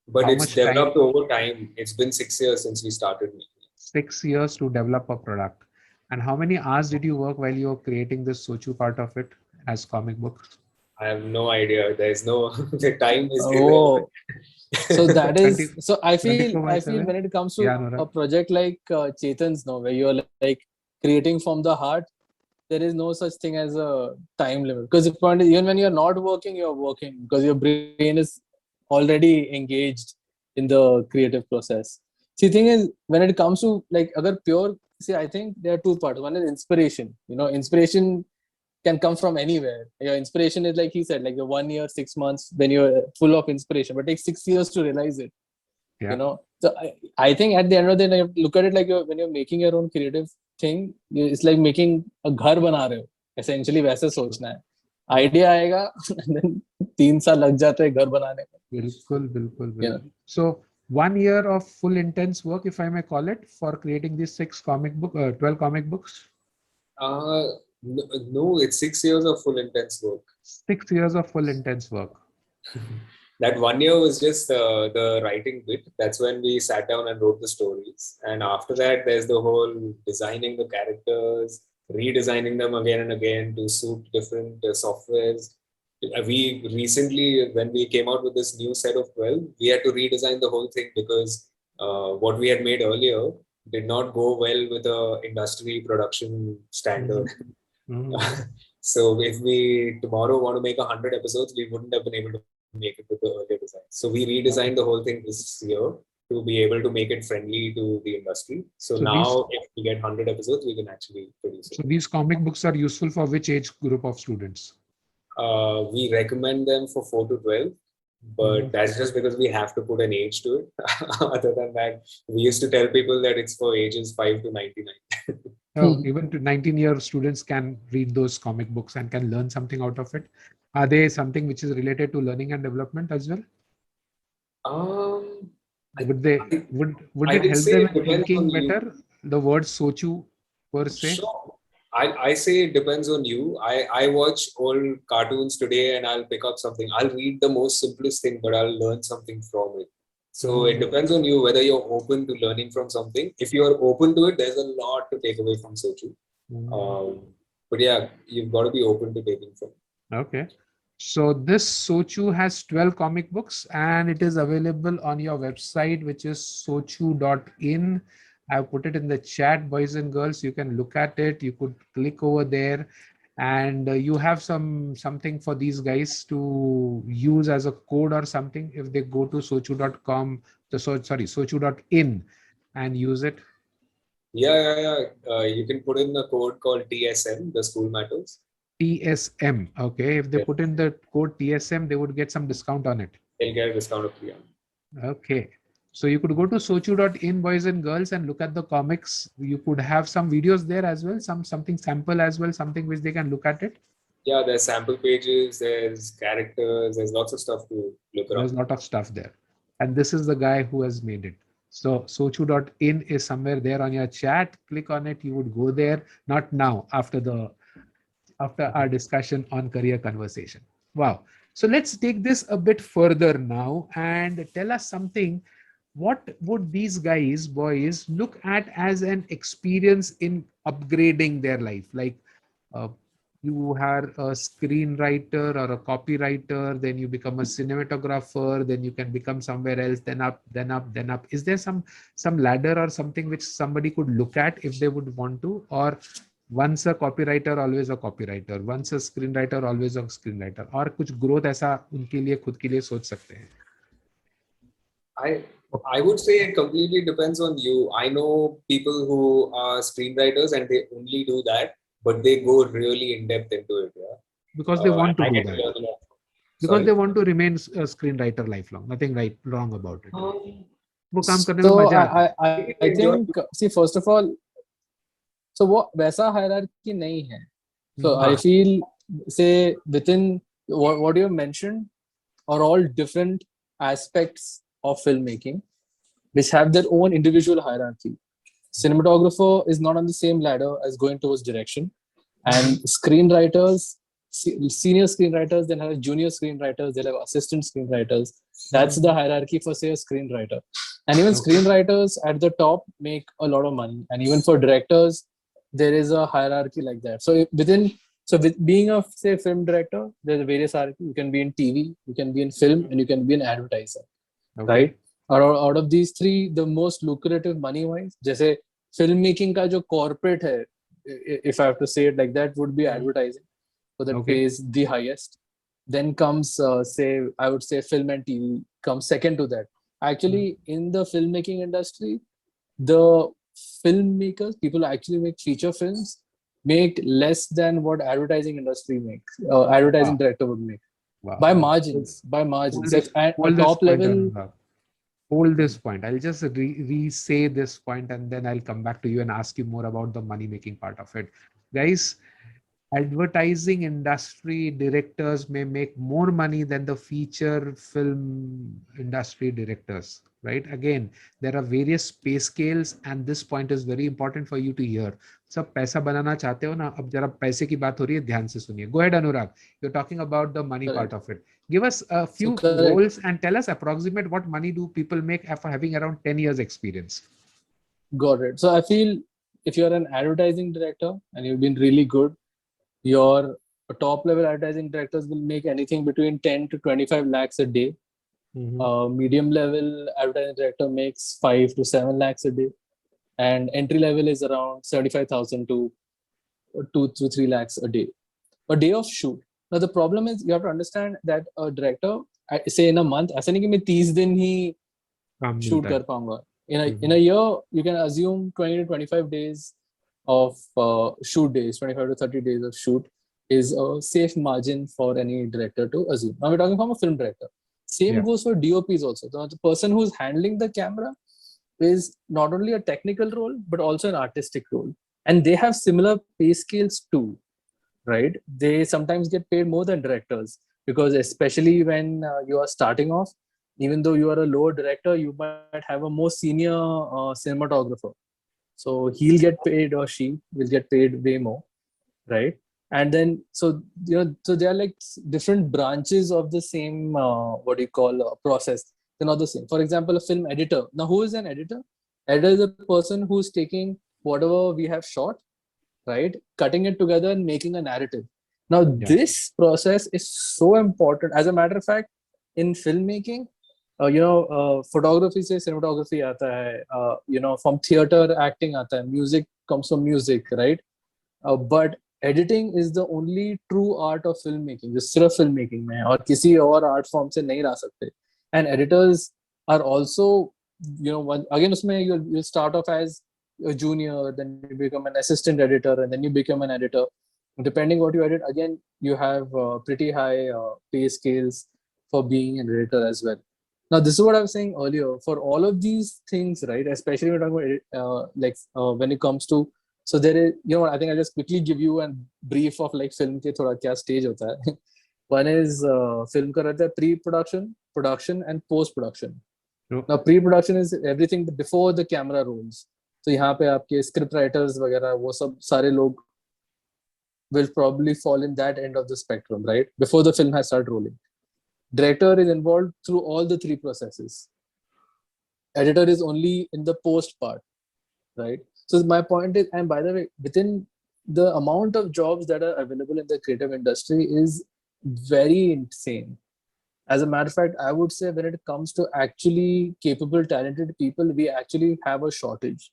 but How it's much time? developed over time. It's been 6 years since we started making. 6 years to develop a product. And how many hours did you work while you were creating this Sochu part of it as comic books? I have no idea. There's no the time is oh, so irrelevant. that 20, is so. I feel 24 by I feel 7? when it comes to Yeah, a Anurag. project like Chetan's, no, where you're like creating from the heart, there is no such thing as a time limit. Because if even when you're not working, you're working because your brain is already engaged in the creative process. See, thing is, when it comes to like other pure, see, I think there are two parts. One is inspiration. Inspiration can come from anywhere. Your inspiration is like he said, like the 1 year, 6 months, when you're full of inspiration, but it takes 6 years to realize it. Yeah. So I think at the end of the day, look at it like when you're making your own creative thing, it's like making a घर बना रहे हो. Essentially वैसे सोचना है. Idea आएगा, and then 3 साल लग जाते हैं घर बनाने में. Bilkul, bilkul, You know. bilkul. So 1 year of full intense work, if I may call it, for creating these 12 comic books. No, it's 6 years of full intense work. 6 years of full intense work. That 1 year was just the writing bit. That's when we sat down and wrote the stories. And after that, there's the whole designing the characters, redesigning them again and again to suit different softwares. We recently, when we came out with this new set of 12, we had to redesign the whole thing because what we had made earlier did not go well with the industry production standard. Mhm. So if we tomorrow want to make 100 episodes, we wouldn't have been able to make it with the earlier design. So we redesigned the whole thing this year to be able to make it friendly to the industry. So So these now if we get 100 episodes, we can actually produce it. so these comic books are useful for which age group of students? We recommend them for 4 to 12, but Mhm. that's just because we have to put an age to it. Other than that, we used to tell people that it's for ages 5 to 99. Oh, even to 19-year students can read those comic books and can learn something out of it. Are they something which is related to learning and development as well? Um, I, Would they I, would I it would help say them it in depends thinking on you. better? The word Sochu per se? Sure. I say it depends on you. I watch old cartoons today and I'll pick up something. I'll read the most simplest thing, but I'll learn something from it. So it depends on you whether you're open to learning from something. If you're open to it, there's a lot to take away from Sochu. But yeah, you've got to be open to taking from it. Okay. So this Sochu has 12 comic books and it is available on your website, which is sochu.in. I've put it in the chat, boys and girls. You can look at it. You could click over there and you have something for these guys to use as a code or something if they go to sochu.com, sochu.in and use it. Yeah. You can put in the code called TSM, the School Matters. TSM. Okay. If they Yeah. put in the code TSM, they would get some discount on it. They'll get a discount of 300. Okay. So you could go to sochu.in, boys and girls, and look at the comics. You could have some videos there as well, something sample as well, something which they can look at it. Yeah, there's sample pages, there's characters, there's lots of stuff to look There's around. a lot of stuff there. And this is the guy who has made it. So sochu.in is somewhere there on your chat. Click on it. You would go there. Not now, after our discussion on career conversation. Wow. So let's take this a bit further now and tell us something. What would these guys, boys, look at as an experience in upgrading their life? Like uh, you are a screenwriter or a copywriter, then you become a cinematographer, then you can become somewhere else, then up, then up, then up. Is there some ladder or something which somebody could look at if they would want to? Or once a copywriter always a copywriter, once a screenwriter always a screenwriter, और कुछ growth ऐसा उनके लिए खुद के लिए सोच सकते हैं? I would say it completely depends on you. I know people who are screenwriters and they only do that, but they go really in depth into it. Yeah. Because they want to I do get to that. learn a lot. Because Sorry? they want to remain a screenwriter lifelong. Nothing wrong about it. वो काम करने में So मजा आता है. I think, see, first of all, so वो वैसा hierarchy नहीं है. So I feel, say, within what you mentioned are all different aspects of filmmaking, which have their own individual hierarchy. Cinematographer is not on the same ladder as going towards direction, and screenwriters, senior screenwriters, then have junior screenwriters, they'll have assistant screenwriters. That's the hierarchy for, say, a screenwriter. And even screenwriters at the top make a lot of money, and even for directors, there is a hierarchy like that. So with being a, say, film director, there's a various hierarchy. You can be in TV, you can be in film, and you can be an advertiser, right? Out of these three, the most lucrative money-wise, जैसे filmmaking का जो corporate है, if I have to say it like that, would be advertising. So that pays the highest. Then comes, say, I would say film and TV comes second to that. Actually, in the filmmaking industry, the filmmakers, people who actually make feature films, make less than what advertising industry makes. Advertising director would make by margins. At top level. Hold this point. I'll just re-say this point, and then I'll come back to you and ask you more about the money making part of it, guys. Advertising industry directors may make more money than the feature film industry directors, right? Again, there are various pay scales, and this point is very important for you to hear. सब पैसा बनाना चाहते हो ना, अब जरा पैसे की बात हो रही है, ध्यान से सुनिए. Go ahead, Anurag. You're talking about the money part of it. Give us a few roles and tell us approximate what money do people make after having around 10 years experience. Got it. So I feel if you're an advertising director and you've been really good, your top level advertising directors will make anything between 10 to 25 lakhs a day. Medium level advertising director makes 5 to 7 lakhs a day, and entry level is around 75,000 to 2 to 3 lakhs a day. A day of shoot. Now the problem is you have to understand that a director, say in a month, ऐसा नहीं कि मैं 30 दिन ही shoot कर पाऊंगा. In a year, you can assume 20 to 25 days of shoot days, 25 to 30 days of shoot is a safe margin for any director to assume. Now we're talking from a film director. Same goes for DOPs also. So the person who's handling the camera is not only a technical role, but also an artistic role. And they have similar pay scales too, right? They sometimes get paid more than directors, because especially when you are starting off, even though you are a lower director, you might have a more senior cinematographer. So he'll get paid, or she will get paid way more, right? And then, so they are like different branches of the same, process. They're not the same. For example, a film editor. Now, who is an editor? Editor is a person who's taking whatever we have shot, right? Cutting it together and making a narrative. Now, this process is so important. As a matter of fact, in filmmaking, photography से cinematography आता है, from theater acting आता है, music comes from music, right? But editing is the only true art of filmmaking, जो सिर्फ filmmaking में है और किसी और art form से नहीं ला सकते. And editors are also, again उसमें you'll start off as a junior, then you become an assistant editor, and then you become an editor. Depending what you edit, again you have pretty high pay scales for being an editor as well. Now, this is what I was saying earlier. For all of these things, right? Especially when we're talking about when it comes to, so there is, I think I'll just quickly give you a brief of like film ke thoda kya stage hota hai. One is film ka rehta hai pre-production, production, and post-production. True. Now, pre-production is everything before the camera rolls. So यहाँ पे आपके script writers वगैरह वो सब सारे लोग will probably fall in that end of the spectrum, right? Before the film has started rolling. Director is involved through all the three processes. Editor is only in the post part, right? So my point is, and by the way, within the amount of jobs that are available in the creative industry is very insane. As a matter of fact, I would say when it comes to actually capable, talented people, we actually have a shortage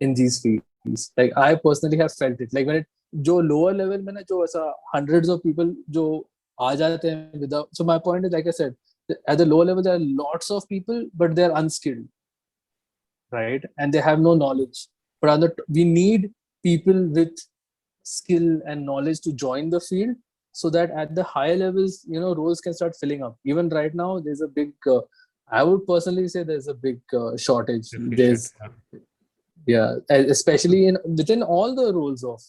in these fields. Like I personally have felt it. Like when it, जो lower level में ना जो ऐसा hundreds of people जो आ जाते हैं without. So my point is, like I said, at the lower level there are lots of people, but they're unskilled, right? And they have no knowledge. But we need people with skill and knowledge to join the field, so that at the higher levels, roles can start filling up. Even right now, there's a big. I would personally say there's a big shortage. There's especially within all the roles of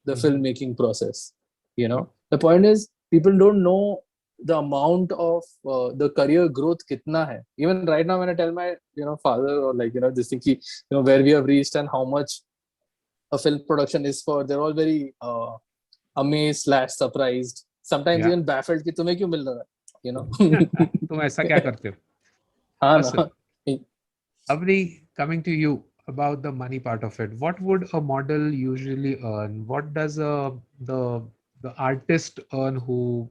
the filmmaking process. The point is, people don't know the amount of the career growth kitna hai. Even right now, when I tell my father or this thing, where we have reached and how much a film production is for, they're all very amazed / surprised, sometimes even baffled कि तुम्हें क्यों मिल रहा है, तुम ऐसा क्या करते हो? हाँ Awesome. ना. Avni, coming to you about the money part of it, what would a model usually earn? What does the artist earn who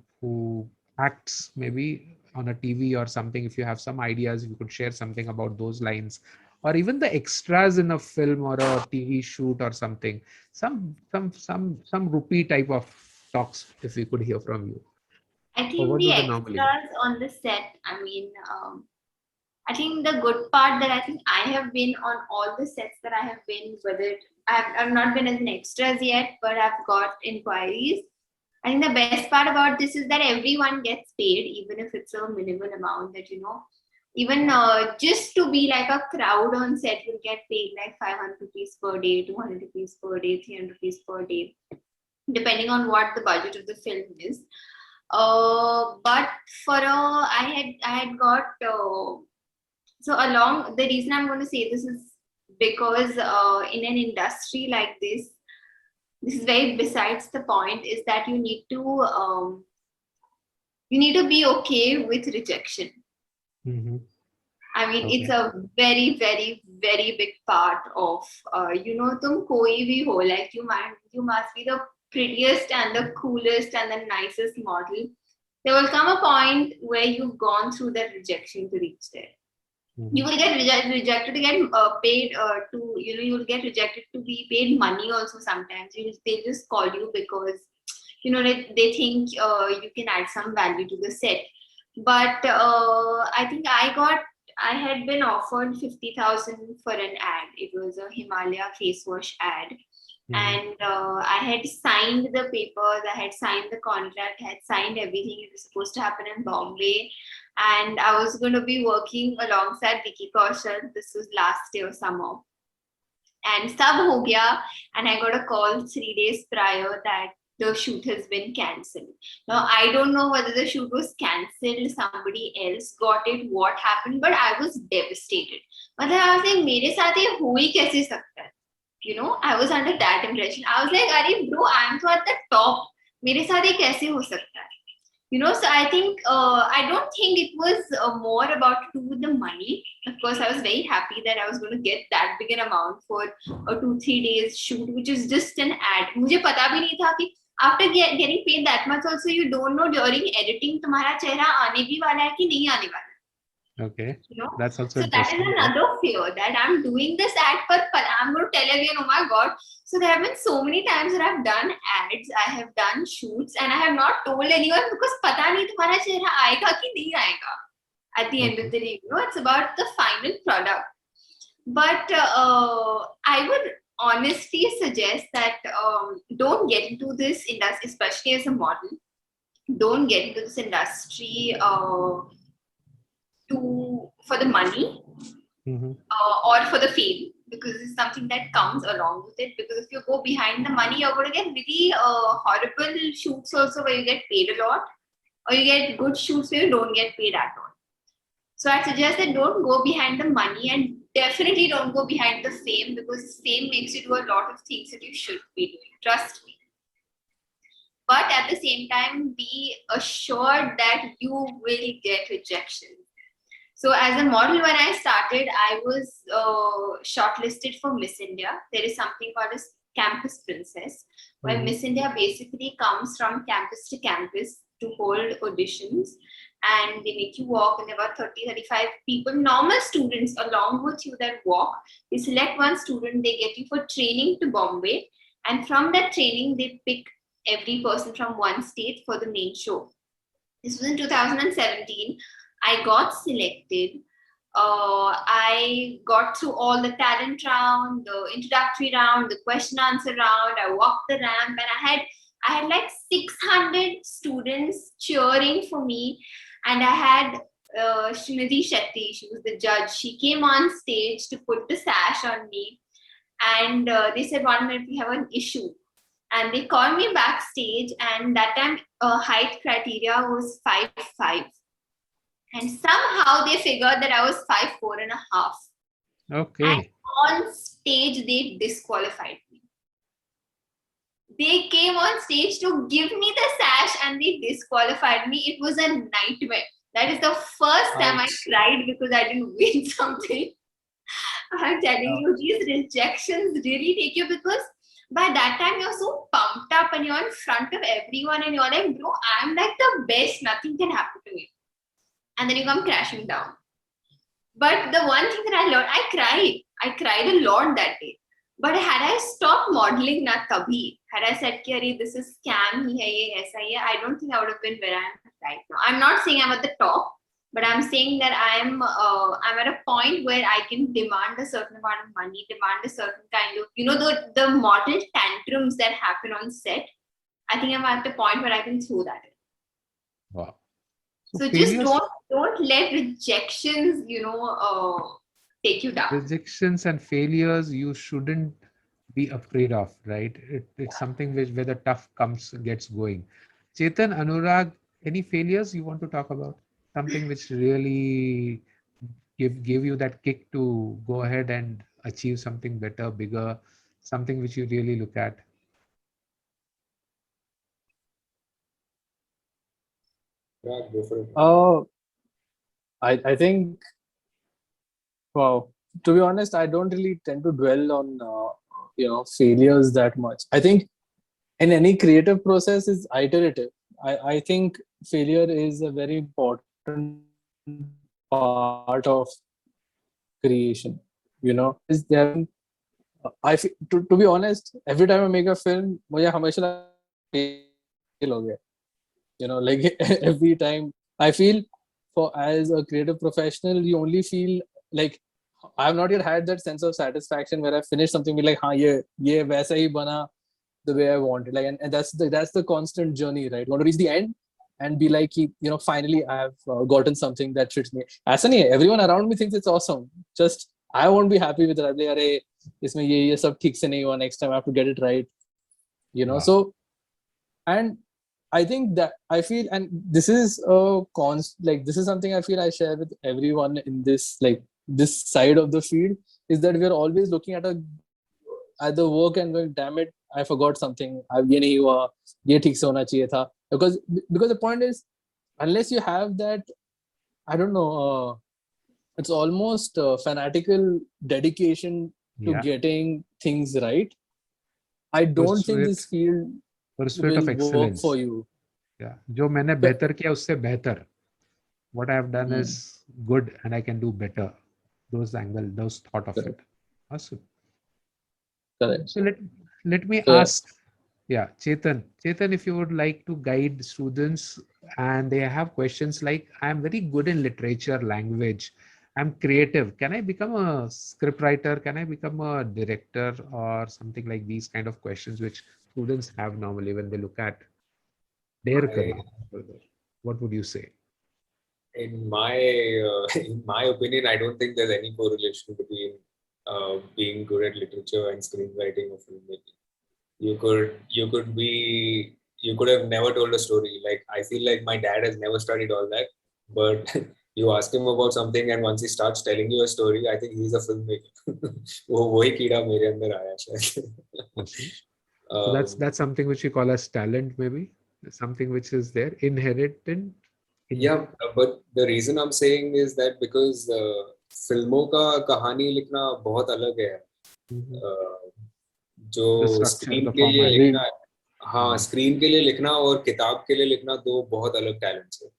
acts maybe on a TV or something? If you have some ideas, if you could share something about those lines, or even the extras in a film or a TV shoot or something. Some rupee type of talks, if we could hear from you. I Or think what the would they normally get? extras on the set, I think the good part that I think I have been on all the sets that I have been, whether I've not been as an extras yet, but I've got inquiries. I think the best part about this is that everyone gets paid, even if it's a minimal amount. That even just to be like a crowd on set will get paid like 500 rupees per day, 200 rupees per day, 300 rupees per day, depending on what the budget of the film is. But for I had got so along, the reason I'm going to say this is because in an industry like this is very besides the point, is that you need to be okay with rejection. I mean, it's a very, very, very big part of tum koi bhi ho, like you must be the prettiest and the coolest and the nicest model. There will come a point where you've gone through that rejection to reach there. You will get rejected to get paid you will get rejected to be paid money also sometimes. They just call you because they think you can add some value to the set. But I think I had been offered 50,000 for an ad. It was a Himalaya face wash ad. And I had signed the papers, I had signed the contract, I had signed everything. It was supposed to happen in Bombay. And I was going to be working alongside Vicky Kaushal. This was last year summer. And sab ho gaya. And I got a call 3 days prior that the shoot has been cancelled. Now, I don't know whether the shoot was cancelled, somebody else got it, what happened, but I was devastated. But I was like, mere saath ye ho hi kaise sakta hai? I was under that impression. I was like, "Arey bro, I'm so at the top. Mere saath ye kaise ho sakta hai?" So I think I don't think it was more about to do with the money. Of course, I was very happy that I was going to get that big an amount for a 2-3 days shoot, which is just an ad. मुझे पता भी नहीं था कि after getting paid that much also, you don't know during editing तुम्हारा चेहरा आने भी वाला है कि नहीं आने वाला है. Okay. That's also so that is another fear that I'm doing this ad, but I'm going to tell again, oh my God. So there have been so many times that I've done ads, I have done shoots, and I have not told anyone because pata nahi tumhara chehra aayega ki nahi aayega. At the end of the day, it's about the final product. But I would honestly suggest that don't get into this industry, especially as a model. Don't get into this industry for the money Mhm. or for the fame, because it's something that comes along with it. Because if you go behind the money, you're going to get really horrible shoots also where you get paid a lot, or you get good shoots where you don't get paid at all. So I suggest that don't go behind the money, and definitely don't go behind the fame, because fame makes you do a lot of things that you should be doing. Trust me. But at the same time, be assured that you will get rejection. So as a model, when I started, I was shortlisted for Miss India. There is something called as Campus Princess, where Mhm. Miss India basically comes from campus to campus to hold auditions, and they make you walk, and there were 30, 35 people, normal students along with you that walk. They select one student, they get you for training to Bombay, and from that training, they pick every person from one state for the main show. This was in 2017. I got selected. I got through all the talent round, the introductory round, the question answer round. I walked the ramp, and I had like 600 students cheering for me, and I had Srimati Shetty. She was the judge. She came on stage to put the sash on me, and they said, "1 minute, we have an issue." And they called me backstage, and that time height criteria was 5'5", and somehow they figured that I was 5'4.5", and Okay. on stage they disqualified me. They came on stage to give me the sash, and they disqualified me. It was a nightmare. That is the first time I Ouch. cried because I didn't win something. I'm telling Ouch. you, these rejections really take you, because by that time you're so pumped up and you're in front of everyone and you're like, bro, I'm like the best, nothing can happen to me. And then you come crashing down. But the one thing that I learned, I cried a lot that day. But had I stopped modeling na kabhi, had I said, Ki, this is scam, hi hai, ye, aisa hai, I don't think I would have been where I am right now. I'm not saying I'm at the top, but I'm saying that I'm at a point where I can demand a certain amount of money, demand a certain kind of, the model tantrums that happen on set. I think I'm at the point where I can throw that in. Wow. So So just failures, don't let rejections, take you down. rejections and failures you shouldn't be afraid of, right? It's something which where the tough comes gets going. Chetan, Anurag, any failures you want to talk about? Something which really gave you that kick to go ahead and achieve something better, bigger, something which you really look at. Yeah, go for it. I think, wow, to be honest, I don't really tend to dwell on failures that much. I think in any creative process is iterative. I think failure is a very important part of creation. Is there? To be honest, every time I make a film, मुझे हमेशा fail हो गया. Like every time I feel, for as a creative professional, you only feel like I have not yet had that sense of satisfaction where I finish something, be like, हाँ ये वैसा ही बना the way I wanted. Like, and that's the constant journey, right? You want to reach the end and be like, finally I have gotten something that fits me. ऐसा नहीं है, everyone around me thinks it's awesome. Just I won't be happy with it. I'll be like, अरे इसमें ये सब ठीक से नहीं हुआ. Next time I have to get it right. Wow. So, and I think that I feel, and this is a this is something I feel I share with everyone in this, like this side of the field, is that we are always looking at the work and going, damn it, I forgot something. ये नहीं हुआ, ये ठीक से होना चाहिए था. Because the point is, unless you have that, I don't know, it's almost fanatical dedication to Yeah. getting things right. I don't think Pursuit, this field pursuit of will work for excellence. you. Yeah. जो मैंने बेहतर किया उससे बेहतर. What I have done Hmm. is good and I can do better. Those thought of it. Correct. Awesome. Correct. So let me So, yeah. ask, yeah, Chetan, if you would like to guide students and they have questions like, I'm very good in literature, language, I'm creative. Can I become a script writer? Can I become a director or something like these kind of questions which students have normally when they look at their I career further? What would you say? in my in my opinion, I don't think there's any correlation between being good at literature and screenwriting or filmmaking. You could have never told a story. Like I feel like my dad has never studied all that, but you ask him about something, and once he starts telling you a story, I think he's a filmmaker. वो वही कीड़ा मेरे अंदर आया शायद. Okay. So that's something which you call as talent, maybe something which is there inherited. Yeah, but the reason I'm saying is that because फिल्मों का कहानी लिखना बहुत अलग है. Mhm. जो The structure, स्क्रीन the के लिए format. लिखना है, हाँ स्क्रीन के लिए लिखना और किताब के लिए लिखना दो बहुत अलग टैलेंट्स है,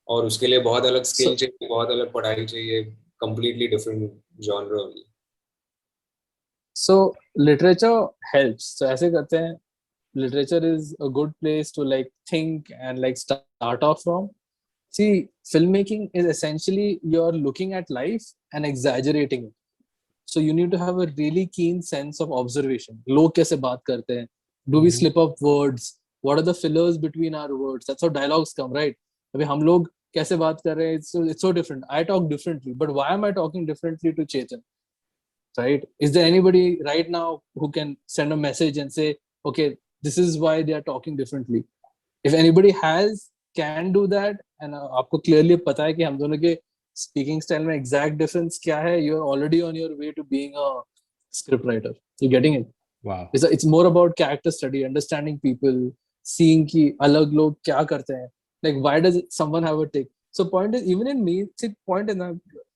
और उसके लिए बहुत अलग स्किल चाहिए, बहुत अलग पढ़ाई चाहिए, completely different genre only. So literature helps. So ऐसे करते हैं. Literature is a good place to like think and like start off from. See, filmmaking is essentially you're looking at life and exaggerating it. So you need to have a really keen sense of observation. लोग कैसे बात करते हैं? Do we slip up words? What are the fillers between our words? That's how dialogues come, right? अभी हम लोग कैसे बात कर रहे हैं? It's so different. I talk differently, but why am I talking differently to Chetan? Right? Is there anybody right now who can send a message and say, okay, this is why they are talking differently? If anybody can do that, and आपको clearly पता है कि हम दोनों के speaking style में exact difference क्या है, you're already on your way to being a script writer. You're getting it? Wow. It's more about character study, understanding people, seeing कि अलग लोग क्या करते हैं. Like, why does someone have a take? So point is, even in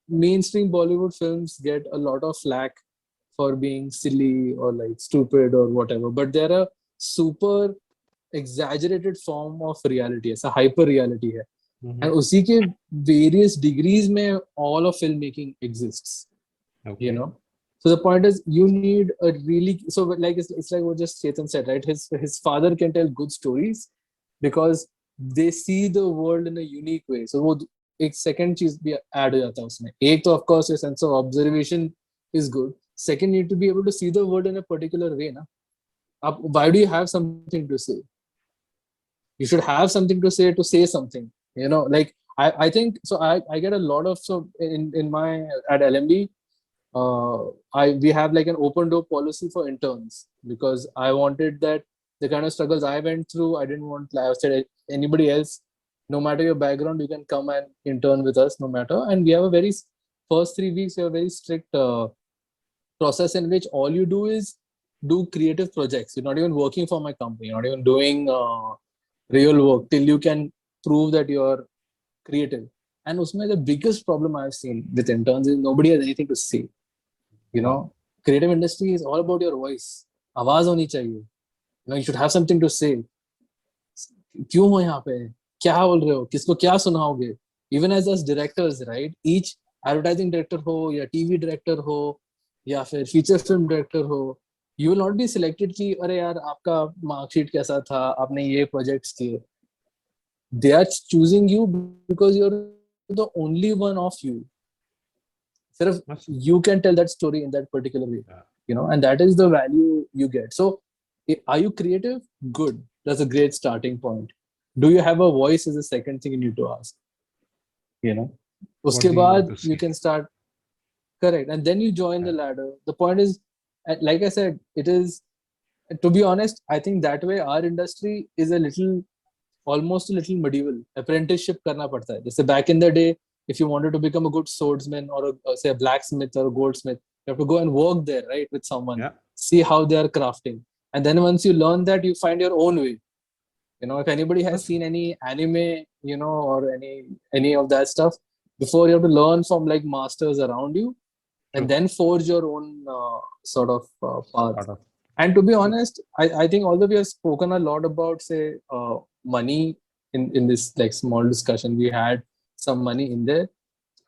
mainstream Bollywood films get a lot of flack for being silly or like stupid or whatever, but they're a super exaggerated form of reality. It's a hyper reality है. And उसी के various degrees में all of filmmaking exists. Okay. You know, so the point is you need a really, so like it's like what just Chetan said, right? His father can tell good stories because they see the world in a unique way. So वो एक second चीज भी add हो जाता है उसमें. एक तो of course a sense of observation is good. Second, you need to be able to see the world in a particular way. Na? Why do you have something to say? You should have something to say something. You know, like I think so. I get a lot of, so in my at LMB, we have like an open door policy for interns because I wanted that the kind of struggles I went through, I didn't want, I said anybody else, no matter your background, you can come and intern with us no matter. And we have a very first 3 weeks, we have a very strict process in which all you do is do creative projects. You're not even working for my company, you're not even doing real work till you can prove that you're creative. And usme the biggest problem I've seen with interns is nobody has anything to say. You know, creative industry is all about your voice. आवाज होनी चाहिए. You know, you should have something to say. क्यों हो यहाँ पे? क्या बोल रहे हो? किसको क्या सुनाओगे? Even as us directors, right? Each advertising director हो या TV director हो या फिर feature film director हो, you will not be selected कि अरे यार आपका marksheet कैसा था? आपने ये projects किए. They are choosing you because you're the only one of you. Sort you can tell that story in that particular way, you know, and that is the value you get. So, are you creative? Good. That's a great starting point. Do you have a voice? Is the second thing you need to ask. You know, uske baad you can start. Correct, and then you join the ladder. The point is, like I said, it is. To be honest, I think that way our industry is almost a little medieval. Apprenticeship करना पड़ता है. जैसे back in the day, if you wanted to become a good swordsman or say a blacksmith or a goldsmith, you have to go and work there, right, with someone, see how they are crafting, and then once you learn that, you find your own way. You know, if anybody has seen any anime, you know, or any of that stuff, before you have to learn from like masters around you, and then forge your own sort of path. And to be honest, I think although we have spoken a lot about say money in this like small discussion, we had some money in there.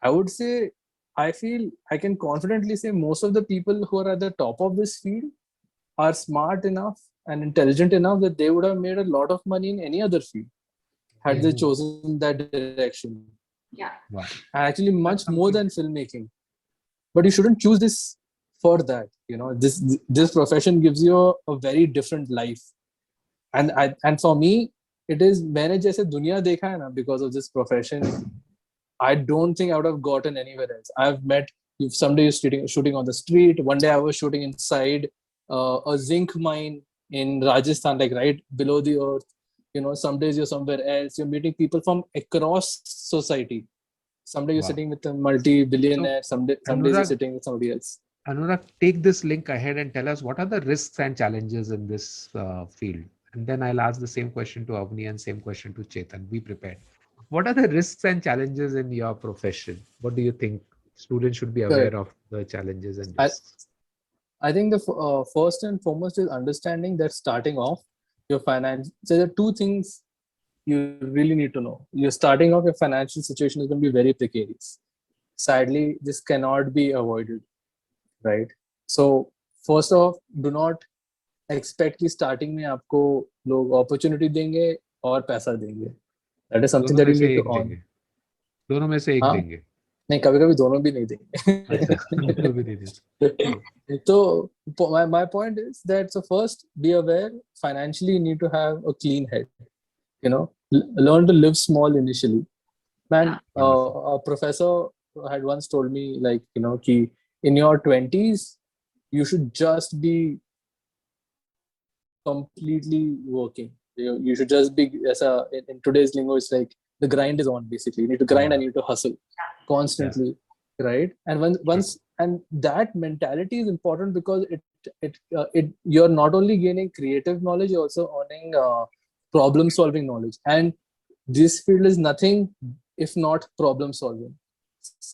I would say, I feel I can confidently say most of the people who are at the top of this field are smart enough and intelligent enough that they would have made a lot of money in any other field had they chosen that direction. Yeah. Wow. Actually, much more than filmmaking. But you shouldn't choose this for that. You know, this profession gives you a very different life. And for me, it is मैंने जैसे दुनिया देखा है ना because of this profession. I don't think I would have gotten anywhere else. I've met you someday you're shooting on the street. One day I was shooting inside a zinc mine in Rajasthan, like right below the earth. You know, some days you're somewhere else. You're meeting people from across society. Someday you're Wow. sitting with a multi-billionaire. Some days you're Anurag, sitting with somebody else. Anurag, take this link ahead and tell us what are the risks and challenges in this field. And then I'll ask the same question to Avni and same question to Chetan. Be prepared. What are the risks and challenges in your profession? What do you think students should be aware Correct. of the challenges and I, risks? I think the first and foremost is understanding that starting off your finance. So there are two things you really need to know. You're starting off, your financial situation is going to be very precarious. Sadly, this cannot be avoided, right? So first off, do not expect कि starting में आपको लोग opportunity देंगे और पैसा देंगे. That is something दोनों that में you से need to एक earn. देंगे. दोनों में से एक हाँ देंगे. नहीं कभी कभी दोनों भी नहीं देंगे. अच्छा, दोनों भी नहीं देंगे. So my point is that so first be aware financially you need to have a clean head. You know, learn to live small initially. Man, Wonderful. a professor had once told me like you know कि in your 20s you should just be completely working. You should just be as a in today's lingo it's like the grind is on basically. You need to grind and you need to hustle constantly, right? And once and that mentality is important because it you're not only gaining creative knowledge, you're also earning problem solving knowledge. And this field is nothing if not problem solving.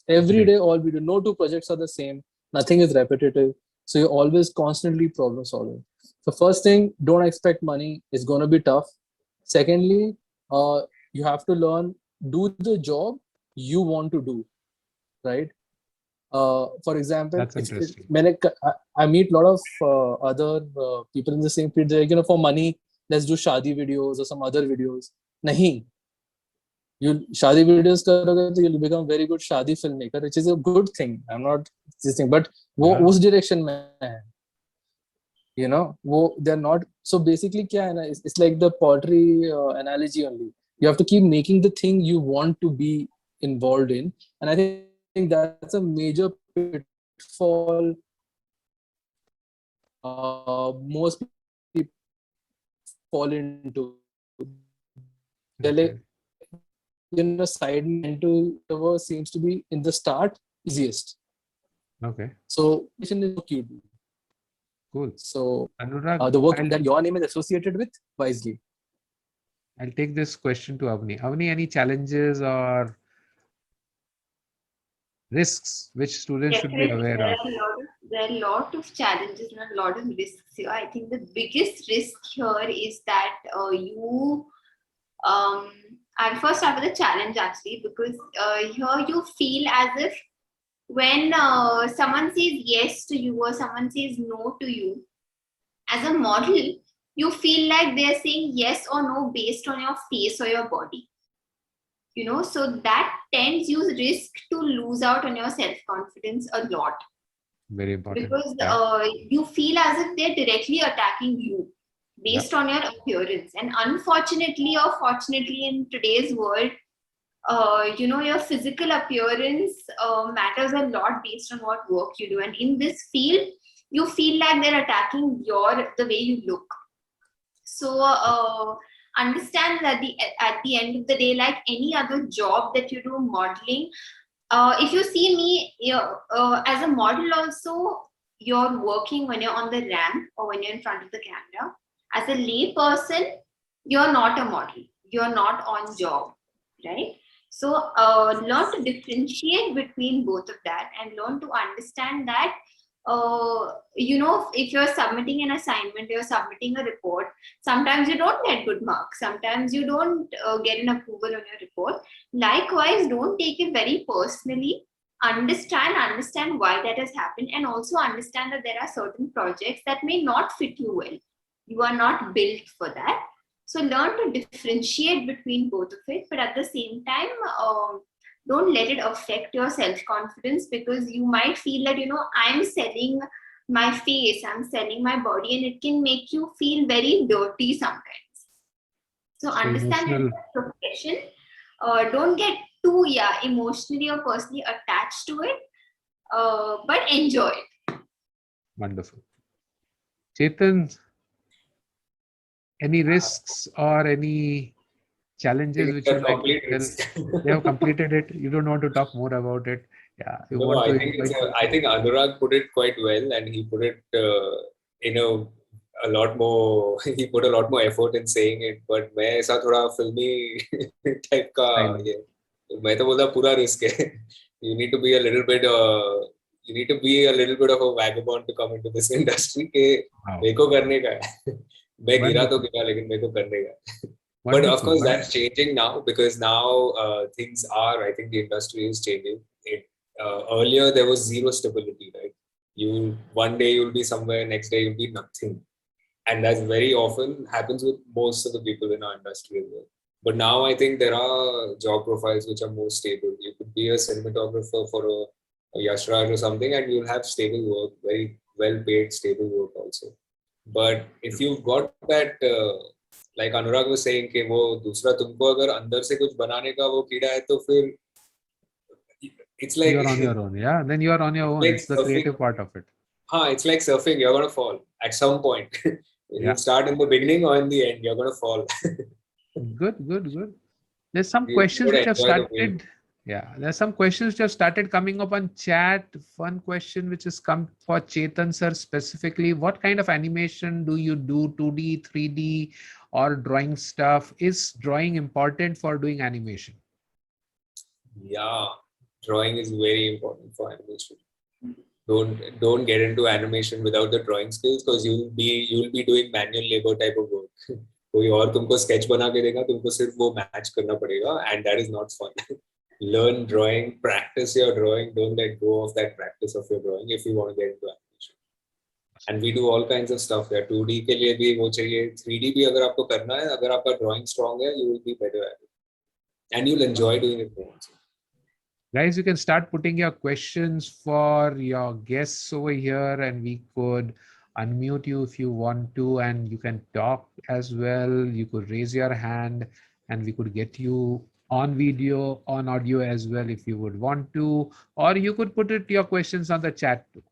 Every Great. day, all we do, no two projects are the same. Nothing is repetitive. So you're always constantly problem solving. So first thing, don't expect money. It's going to be tough. Secondly, you have to learn, do the job you want to do, right? For example, That's interesting. I meet a lot of other people in the same field. Like, you know, for money, let's do shadi videos or some other videos. Nahi, you shadi videos karoge, you'll become very good shadi filmmaker, which is a good thing. I'm not this thing, but वो Yeah. उस direction में है. You know, they're not. So basically, kya hai na, it's like the pottery analogy only. You have to keep making the thing you want to be involved in, and I think that's a major pitfall. Most people fall into. They're Okay. like, you know, side into whatever seems to be in the start easiest. Okay. So mission is what you do. Cool. So Anurag, the work that your name is associated with wisely. I'll take this question to Avni. Avni, any challenges or risks which students should be Definitely, aware of? there are a lot of challenges and a lot of risks here. I think the biggest risk here is that I'll first start with a challenge actually, because here you feel as if when someone says yes to you or someone says no to you, as a model, you feel like they're saying yes or no based on your face or your body. You know, so that tends you risk to lose out on your self-confidence a lot, Very important. because Yeah. you feel as if they're directly attacking you based on your appearance. And unfortunately or fortunately in today's world, you know, your physical appearance matters a lot based on what work you do. And in this field, you feel like they're attacking the way you look. So understand that at the end of the day, like any other job that you do, modeling, if you see me as a model also, you're working when you're on the ramp or when you're in front of the camera. As a lay person, you're not a model. You're not on job, right? So learn to differentiate between both of that and learn to understand that you know, if you're submitting an assignment, you're submitting a report, sometimes you don't get good marks, sometimes you don't get an approval on your report. Likewise, don't take it very personally. Understand why that has happened, and also understand that there are certain projects that may not fit you well. You are not built for that. So learn to differentiate between both of it, but at the same time, don't let it affect your self-confidence, because you might feel that, you know, I'm selling my face, I'm selling my body, and it can make you feel very dirty sometimes. So understand emotional. it's a profession. Don't get too emotionally or personally attached to it, but enjoy it. Wonderful. Chetan, any risks or any challenges which you It's a like to complete tell? risk. You have completed it. You don't want to talk more about it. Yeah, you No, want I to think invite people. I think Anurag put it quite well, and he put it in a lot more. He put a lot more effort in saying it. But मैं ऐसा थोड़ा फिल्मी type का Style. ये मैं तो बोलता पूरा risk है. You need to be a little bit. You need to be a little bit of a vagabond to come into this industry. के Wow. मेरे को करने का है. मैं गिरा तो Wonderful. गिरा लेकिन मेरे को करने का है. But of Wonderful. course, that's changing now because now things are. I think the industry is changing. Earlier there was zero stability, right? You one day you'll be somewhere, next day you'll be nothing, and that's very often happens with most of the people in our industry as well. But now I think there are job profiles which are more stable. You could be a cinematographer for a Yash Raj or something, and you'll have stable work, very well paid, stable work also. But if you've got that, like Anurag was saying, कि वो दूसरा तुमको अगर अंदर से कुछ बनाने का वो कीड़ा है तो फिर it's like You're on your own. Yeah, then you are on your own. like It's the surfing. creative part of it. It's like surfing. You're gonna fall at some point. Yeah. You start in the beginning or in the end. You're gonna fall. Good. There's some You questions gotta which have enjoy the wave. started. Yeah, there's some questions which have started coming up on chat. One question which has come for Chetan sir specifically. What kind of animation do you do? 2D, 3D, or drawing stuff? Is drawing important for doing animation? Yeah, drawing is very important for animation. Don't get into animation without the drawing skills because you'll be doing manual labor type of work. कोई और तुमको sketch बना के देगा तुमको सिर्फ वो match करना पड़ेगा and that is not fun. Learn drawing, practice your drawing. Don't let go of that practice of your drawing if you want to get into animation. And we do all kinds of stuff there. 2D के लिए भी वो चाहिए, 3D भी अगर आपको करना है, अगर आपका drawing strong है, you will be better at it, and you'll enjoy doing it more. Guys, you can start putting your questions for your guests over here, and we could unmute you if you want to, and you can talk as well. You could raise your hand, and we could get you on video, on audio as well if you would want to, or you could put it your questions on the chat too.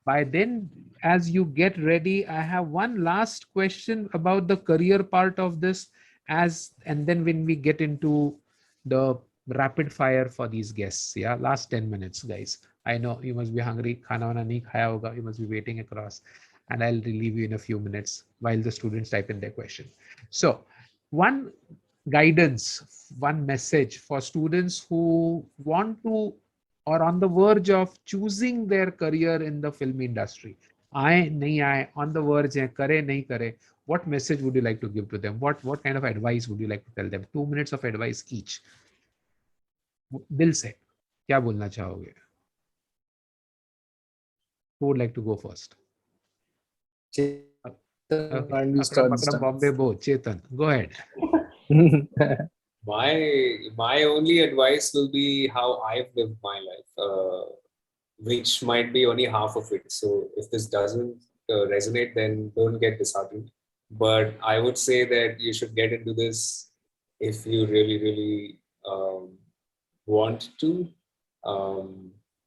By then, as you get ready, I have one last question about the career part of this, and then when we get into the rapid fire for these guests. Yeah, last 10 minutes, guys. I know you must be hungry. Khana wana nahi khaya hoga. You must be waiting across, and I'll relieve you in a few minutes while the students type in their question. So, one guidance, one message for students who want to or on the verge of choosing their career in the film industry. Aaye, nahi aaye, on the verge hai, kare, nahi kare. What message would you like to give to them? What kind of advice would you like to tell them? 2 minutes of advice each. दिल से क्या बोलना चाहोगे? Who would like to go first? Akram Bombay Bo, Chetan, go ahead. My only advice will be how I've lived my life, which might be only half of it. So if this doesn't resonate, then don't get disheartened. But I would say that you should get into this if you really want to.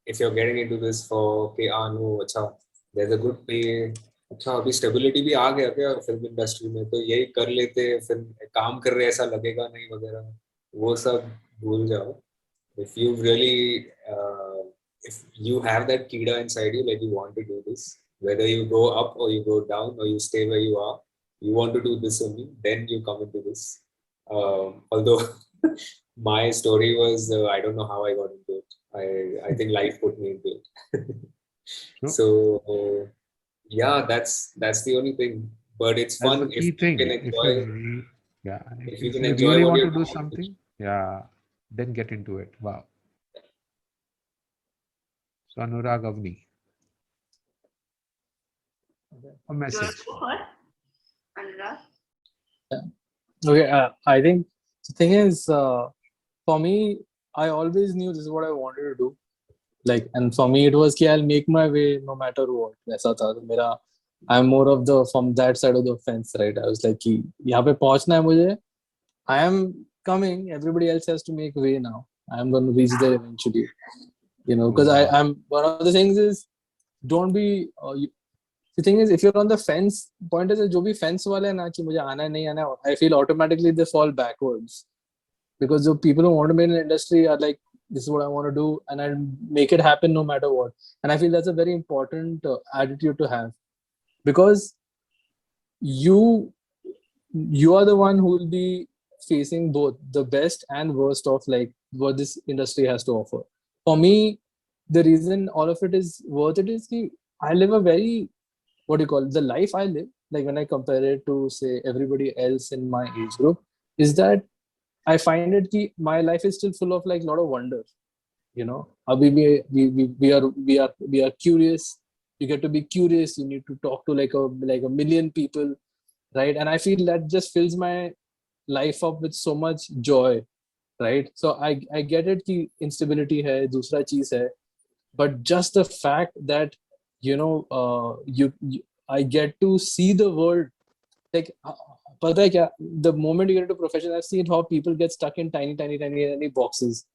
If you're getting into this for okay, no, अच्छा, there's a good pay. अच्छा अभी stability भी आ गया क्या film industry में तो यही कर लेते फिर काम कर रहे ऐसा लगेगा नहीं वगैरह वो सब भूल जाओ. If you really if you have that कीड़ा inside you like you want to do this, whether you go up or you go down or you stay where you are, you want to do this only, then you come into this. Although my story was I don't know how I got into it. I think life put me into it. So yeah, that's the only thing. But it's That's fun the key if thing. you can enjoy. If you can you enjoy really what want to you're do doing, something, yeah, then get into it. Wow. So Anurag, Avni, a message. Anurag? Okay, I think the thing is, for me, I always knew this is what I wanted to do. Like, and for me, it was कि I'll make my way no matter what. वैसा था तो मेरा. I'm more of the from that side of the fence, right? I was like कि यहाँ पे पहुँचना है मुझे. I am coming. Everybody else has to make way now. I'm going to reach there eventually. Because I'm one of the things is don't be. The thing is, if you're on the fence, point is जो भी fence वाले हैं ना कि मुझे आना है नहीं आना है, I feel automatically they fall backwards because the people who want to be in the industry are like, this is what I want to do, and I'll make it happen no matter what. And I feel that's a very important attitude to have, because you are the one who will be facing both the best and worst of like what this industry has to offer. For me, the reason all of it is worth it is that I live a very, what do you call it, the life I live, like when I compare it to say everybody else in my age group, is that I find it that my life is still full of like a lot of wonder. Abhi we are curious. You get to be curious. You need to talk to like a million people, right? And I feel that just fills my life up with so much joy, right? So I get it कि instability है, दूसरा चीज है, but just the fact that I get to see the world, like पता है क्या, the moment you get into profession, I've seen how people get stuck in tiny boxes,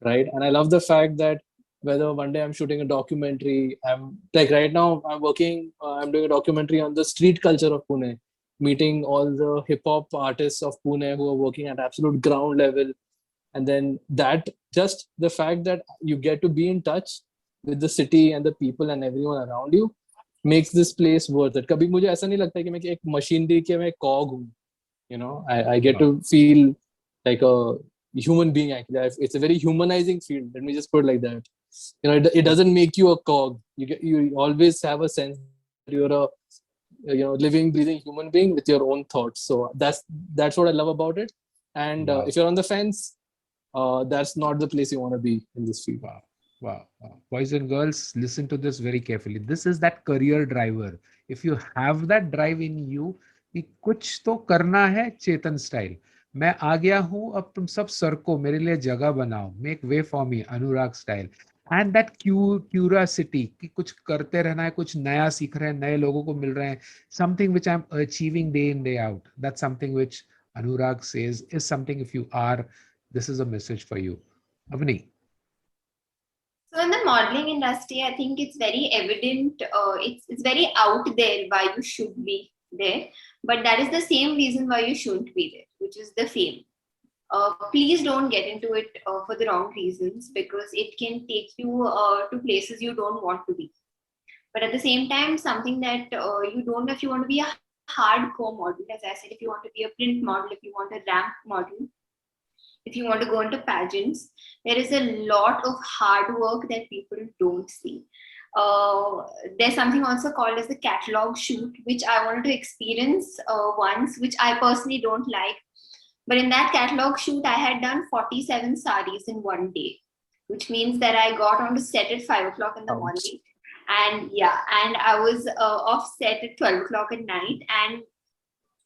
right? And I love the fact that whether one day I'm shooting a documentary, I'm like right now I'm working, I'm doing a documentary on the street culture of Pune, meeting all the hip hop artists of Pune who are working at absolute ground level. And then that, just the fact that you get to be in touch with the city and the people and everyone around you makes this place worth it. कभी मुझे ऐसा नहीं लगता कि मैं एक machinery के मैं cog हूँ. I get to feel like a human being actually. It's a very humanizing field. Let me just put it like that. It doesn't make you a cog. You always have a sense that you're a living, breathing human being with your own thoughts. So that's what I love about it. And if you're on the fence, that's not the place you want to be in this field. Wow. Boys and girls, listen to this very carefully. This is that career driver. If you have that drive in you, कि कुछ तो करना है चेतन style, मैं आ गया हूं, अब तुम सब सरको, मेरे लिए जगह बनाओ, make way for me, Anurag style. And that curiosity कि कुछ करते रहना है, कुछ नया सीख रहे हैं, नए लोगों को मिल रहे हैं, something which I am achieving day in day out, that's something which Anurag says is something, if you are, this is a message for you. Avni. So in the modeling industry, I think it's very evident, it's very out there why you should be there, but that is the same reason why you shouldn't be there, which is the fame. Please don't get into it for the wrong reasons, because it can take you to places you don't want to be. But at the same time, something that you don't know, if you want to be a hardcore model, as I said, if you want to be a print model, if you want a ramp model, if you want to go into pageants, there is a lot of hard work that people don't see. There's something also called as the catalog shoot, which I wanted to experience once, which I personally don't like. But in that catalog shoot, I had done 47 saris in one day, which means that I got on to set at 5 o'clock in the morning. And I was off set at 12 o'clock at night. And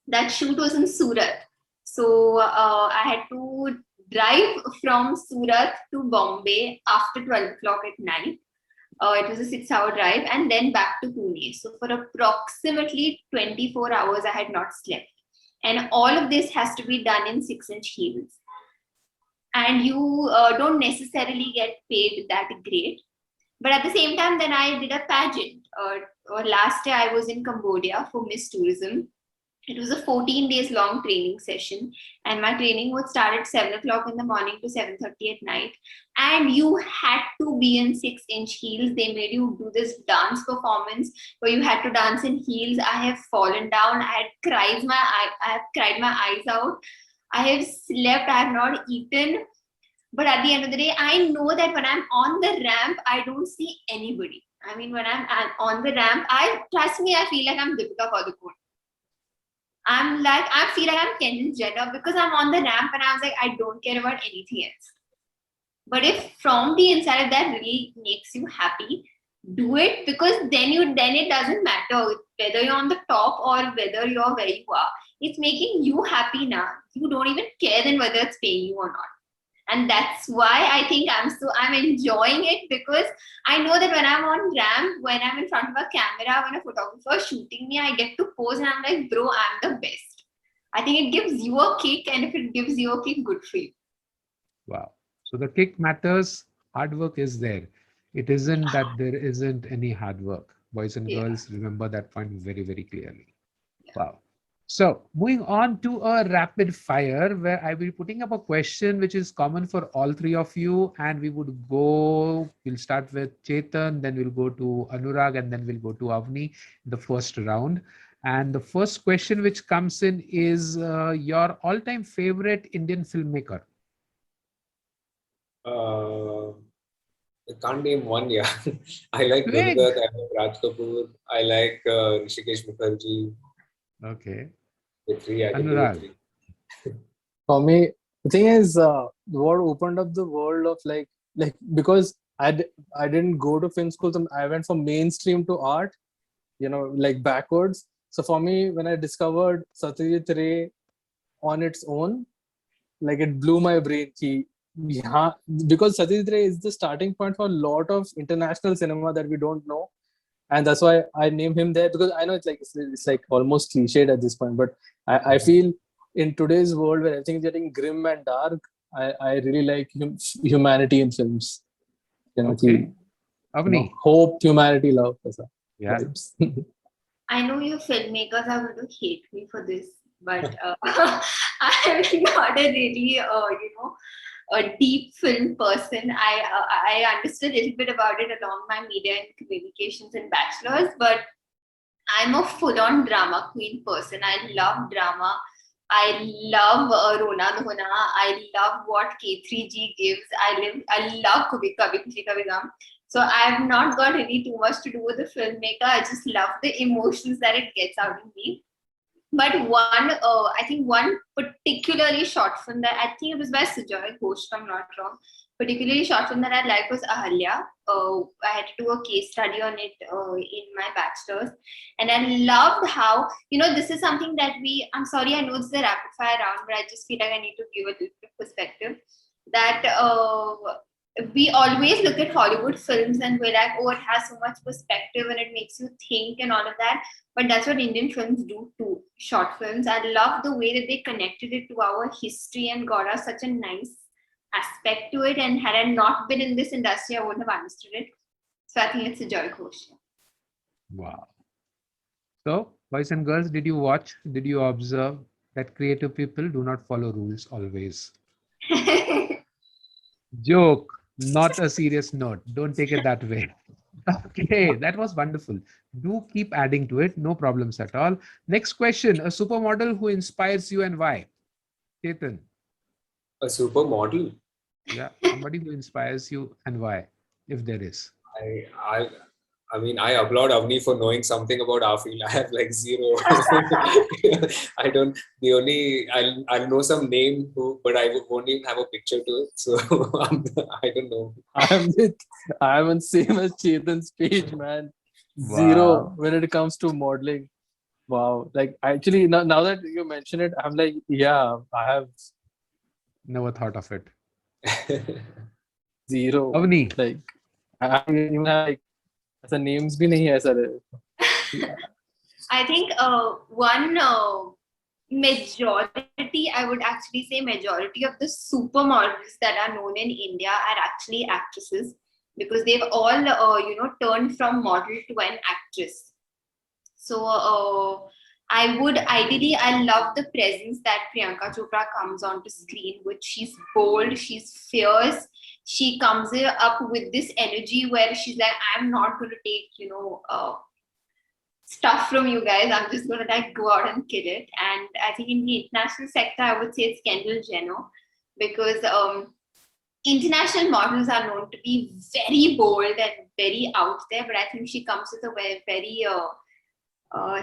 that shoot was in Surat. So I had to drive from Surat to Bombay after 12 o'clock at night. It was a 6-hour drive, and then back to Pune. So for approximately 24 hours, I had not slept. And all of this has to be done in 6-inch heels. And you don't necessarily get paid that great. But at the same time, then I did a pageant. Last year, I was in Cambodia for Miss Tourism. It was a 14 days long training session, and my training would start at 7 o'clock in the morning to 7:30 at night. And you had to be in 6-inch heels. They made you do this dance performance where you had to dance in heels. I have fallen down. I have cried my eyes out. I have slept. I have not eaten. But at the end of the day, I know that when I'm on the ramp, I don't see anybody. I mean, when I'm on the ramp, trust me, I feel like I'm Deepika Padukone. I feel like I'm Kendall Jenner because I'm on the ramp and I was like, I don't care about anything else. But if from the inside, if that really makes you happy, do it, because then it doesn't matter whether you're on the top or whether you're where you are. It's making you happy now. You don't even care then whether it's paying you or not. And that's why I think I'm enjoying it, because I know that when I'm on ramp, when I'm in front of a camera, when a photographer is shooting me, I get to pose and I'm like, bro, I'm the best. I think it gives you a kick, and if it gives you a kick, good for you. Wow. So the kick matters. Hard work is there. It isn't that there isn't any hard work. Boys and Yeah. girls, remember that point very, very clearly. Wow. So moving on to a rapid fire where I will be putting up a question which is common for all three of you, and we'll start with Chetan, then we'll go to Anurag, and then we'll go to Avni, the first round. And the first question which comes in is your all-time favorite Indian filmmaker. I can't name one. Yeah, I like Great. Ganga, I like Raj Kapoor, I like Rishikesh Mukherjee. Okay. The three, I can do Anurag. three. For me, the thing is, what opened up the world of like because I didn't go to film school, so I went from mainstream to art, like backwards. So for me, when I discovered Satyajit Ray on its own, like it blew my brain. Yeah, because Satyajit Ray is the starting point for a lot of international cinema that we don't know, and that's why I name him there, because I know it's like almost cliched at this point, but I feel in today's world where everything is getting grim and dark, I really like humanity in films. Okay. Avni. Hope, humanity, love, ऐसा Yeah. vibes. I know you filmmakers are going to hate me for this, but I'm not a really, a deep film person. I understood a little bit about it along my media and communications and bachelor's, but I'm a full-on drama queen person. I love drama. I love Rona Dhona. I love what K3G gives. I love Kabhi Khushi Kabhie Gham. So I have not got really too much to do with the filmmaker. I just love the emotions that it gets out of me. But I think one particularly short film that I think it was by Sujoy Ghosh, if I'm not wrong. Particularly short film that I liked was Ahalya. I had to do a case study on it in my bachelor's, and I loved how this is something that I'm sorry, I know it's a rapid fire round, but I just feel like I need to give a little bit of perspective that we always look at Hollywood films and we're like, oh, it has so much perspective and it makes you think and all of that. But that's what Indian films do too, short films. I love the way that they connected it to our history and got us such a nice aspect to it. And had I not been in this industry, I wouldn't have understood it. So I think it's a joy quotient. Wow. So, boys and girls, did you observe that creative people do not follow rules always? Joke, not a serious note. Don't take it that way. Okay, that was wonderful. Do keep adding to it. No problems at all. Next question. A supermodel who inspires you and why? Chetan. A supermodel. Yeah, somebody who inspires you and why, if there is. I mean, I applaud Avni for knowing something about our field. I have like zero. I don't. I'll know some name, but I won't even have a picture to it. So I don't know. I'm on same as Chetan's page, man. Zero when it comes to modeling. Wow. Like actually, now that you mention it, I'm like, yeah, I have never thought of it. Zero. Avni. Like I don't even have like the names bhi nahi hai sir. I think one majority, I would actually say majority of the supermodels that are known in India are actually actresses, because they've all turned from model to an actress. So I love the presence that Priyanka Chopra comes onto screen with. She's bold, she's fierce, she comes up with this energy where she's like, I'm not going to take stuff from you guys. I'm just going to like go out and kill it. And I think in the international sector, I would say it's Kendall Jenner, because international models are known to be very bold and very out there, but I think she comes with a very, very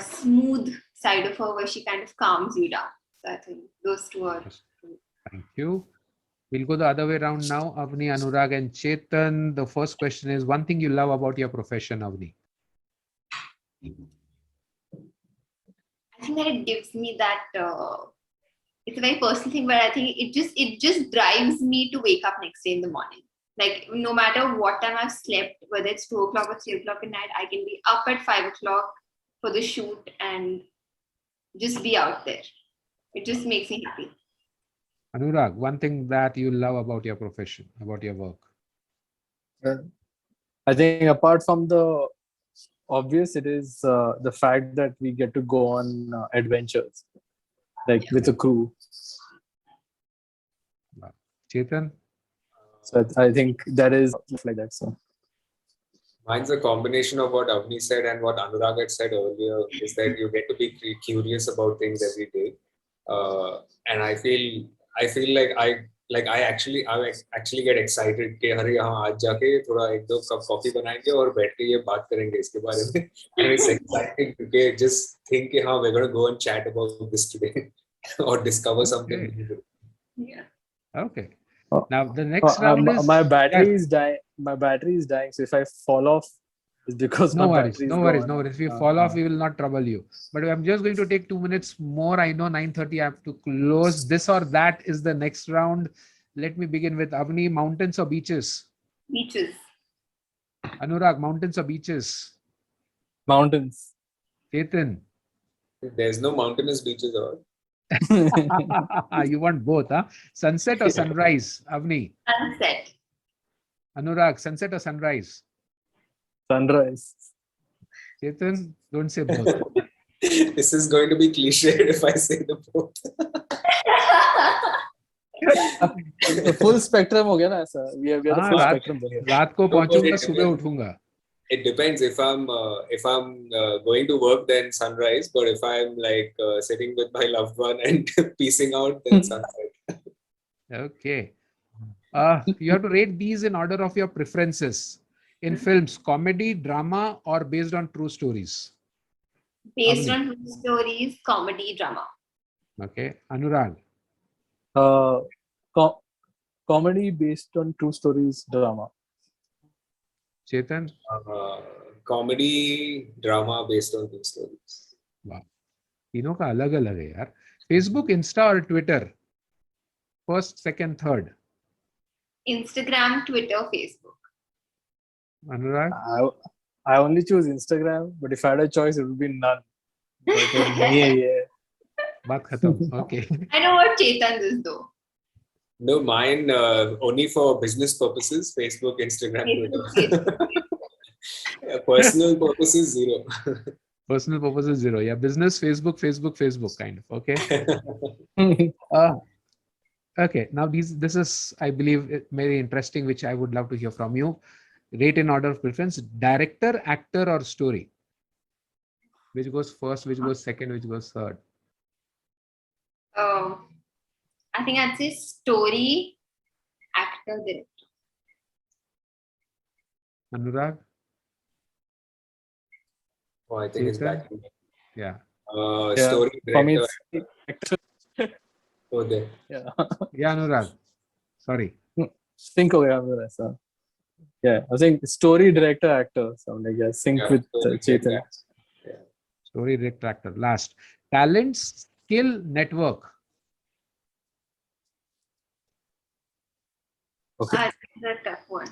smooth side of her where she kind of calms you down. So I think those two are. Thank you. We'll go the other way around now. Avni, Anurag, and Chetan. The first question is one thing you love about your profession, Avni. I think that it gives me that. It's a very personal thing, but I think it just drives me to wake up next day in the morning. Like no matter what time I've slept, whether it's 2 o'clock or 3 o'clock at night, I can be up at 5 o'clock for the shoot and just be out there. It just makes me happy. Anurag, one thing that you love about your profession, about your work. I think apart from the obvious, it is the fact that we get to go on adventures, like with a crew. Chetan? So I think that is like that. So Mine's a combination of what Avni said and what Anurag had said earlier, is that you get to be curious about things every day. And I feel I actually get excited कि अरे हाँ आज जाके थोड़ा एक दो cup coffee बनाएंगे और बैठ के ये बात करेंगे इसके बारे में. And it's exciting because just think कि हाँ we're going to go and chat about this today or discover something Okay. new. Yeah. Okay. Oh. Now the next round is my battery is dying. My battery is dying. So if I fall off, it's because no my worries, battery is no worries, gone. no worries. If you fall off, we will not trouble you. But I'm just going to take 2 minutes more. I know 9:30. I have to close. This or that is the next round. Let me begin with Avni. Mountains or beaches? Beaches. Anurag, mountains or beaches? Mountains. Chetan? There's no mountainous beaches or. You want both, huh? Sunset or sunrise? Avni? Sunset. Anurag, sunset or sunrise? Sunrise. Chetan, don't say both. This is going to be cliched if I say the both. The full spectrum हो गया ना ऐसा. We have got a हाँ, full रात spectrum बन गया. रात को No, but पहुंचूंगा, it सुबह depends. उठूंगा. It depends. If I'm going to work, then sunrise. But if I'm like sitting with my loved one and piecing out, then sunset. Okay. You have to rate these in order of your preferences. In films, comedy, drama, or based on true stories? Based Avni. on true stories, comedy, drama. Okay. Anurag. Comedy based on true stories, drama. Chetan. Comedy, drama based on true stories. Wow. तीनों का अलग अलग है यार. Facebook, Insta, or Twitter? First, second, third. Instagram, Twitter, Facebook. Anurag. I only choose Instagram, but if I had a choice, it would be none. But नहीं है ये. बात खत्म. Okay. I know what Chetan is though. No, mine only for business purposes. Facebook, Instagram, Twitter. Yeah, personal purposes, zero. Personal purpose is zero. Yeah. Business, Facebook, kind of. Okay. Okay. Now this is, I believe, very interesting, which I would love to hear from you. Rate in order of preference: director, actor, or story. Which goes first? Which goes second? Which goes third? I think I'd say story, actor, director. Anurag. Oh, I think it's Chetan? back. Yeah. Story, For me, director. it's Oh, there. yeah. Yeah, Anurag. Sorry. Sync हो गया मेरा ऐसा. Yeah, I think story, director, actor. So I'm like, yeah, sync Yeah, with story, Chetan. director. Story, director, actor. Last. Talents, skill, network. Okay. That's a tough one.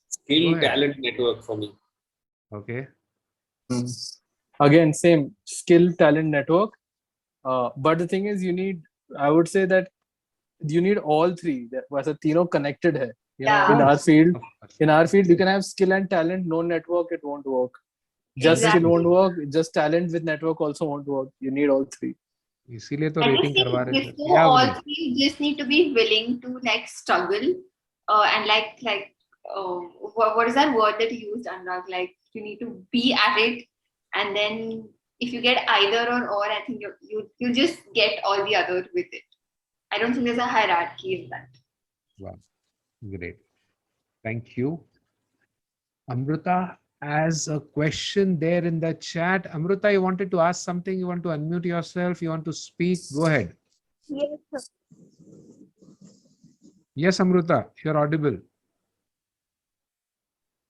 Skill, Go ahead. talent, network for me. Okay. Again, same skill, talent, network. But the thing is, I would say that you need all three. वैसे तीनों connected है. Yeah. In our field, Of course. you can have skill and talent, no network, it won't work. Just Exactly. skill won't work. Just talent with network also won't work. You need all three. इसीलिए तो I rating just करवा think रहे थे. before Yeah, all Avni. three, you just need to be willing to like struggle and what is that word that you used, Anurag? Like you need to be at it, and then if you get either or, I think you just get all the other with it. I don't think there's a hierarchy in that. Wow. Great. Thank you. Amruta has a question there in the chat. Amruta, you wanted to ask something? You want to unmute yourself? You want to speak? Go ahead. Yes, sir. Yes, Amruta, you're audible.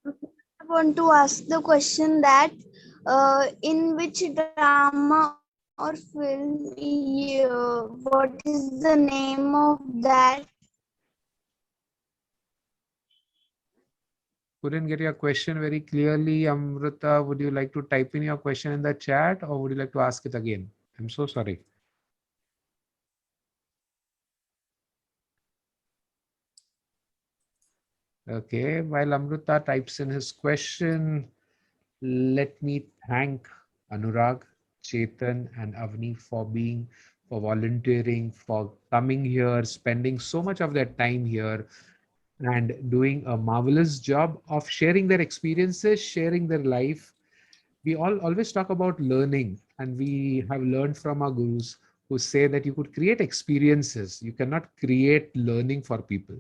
I want to ask the question that in which drama or film, what is the name of that? Couldn't get your question very clearly, Amruta. Would you like to type in your question in the chat, or would you like to ask it again? I'm so sorry. Okay, while Amruta types in his question, let me thank Anurag, Chetan, and Avni for volunteering, for coming here, spending so much of their time here, and doing a marvelous job of sharing their experiences, sharing their life. We all always talk about learning, and we have learned from our gurus who say that you could create experiences. You cannot create learning for people.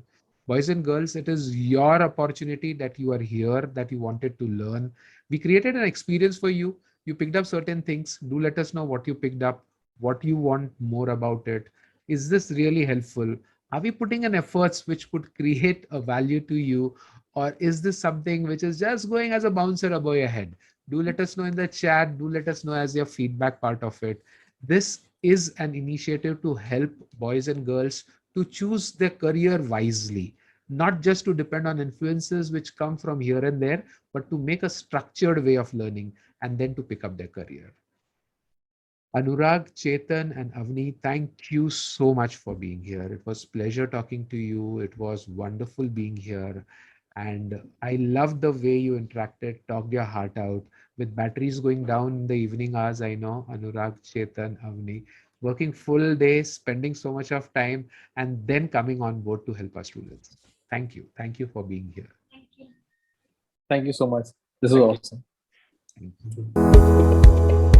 Boys and girls, it is your opportunity that you are here, that you wanted to learn. We created an experience for you. You picked up certain things. Do let us know what you picked up, what you want more about it. Is this really helpful? Are we putting in efforts which could create a value to you? Or is this something which is just going as a bouncer above your head? Do let us know in the chat. Do let us know as your feedback part of it. This is an initiative to help boys and girls to choose their career wisely, not just to depend on influences which come from here and there, but to make a structured way of learning and then to pick up their career. Anurag, Chetan, and Avni, thank you so much for being here. It was pleasure talking to you. It was wonderful being here. And I loved the way you interacted, talked your heart out. With batteries going down in the evening hours, I know, Anurag, Chetan, Avni, working full day, spending so much of time, and then coming on board to help our students. Thank you. Thank you for being here. Thank you. Thank you so much. This is Thank you. awesome. Thank you.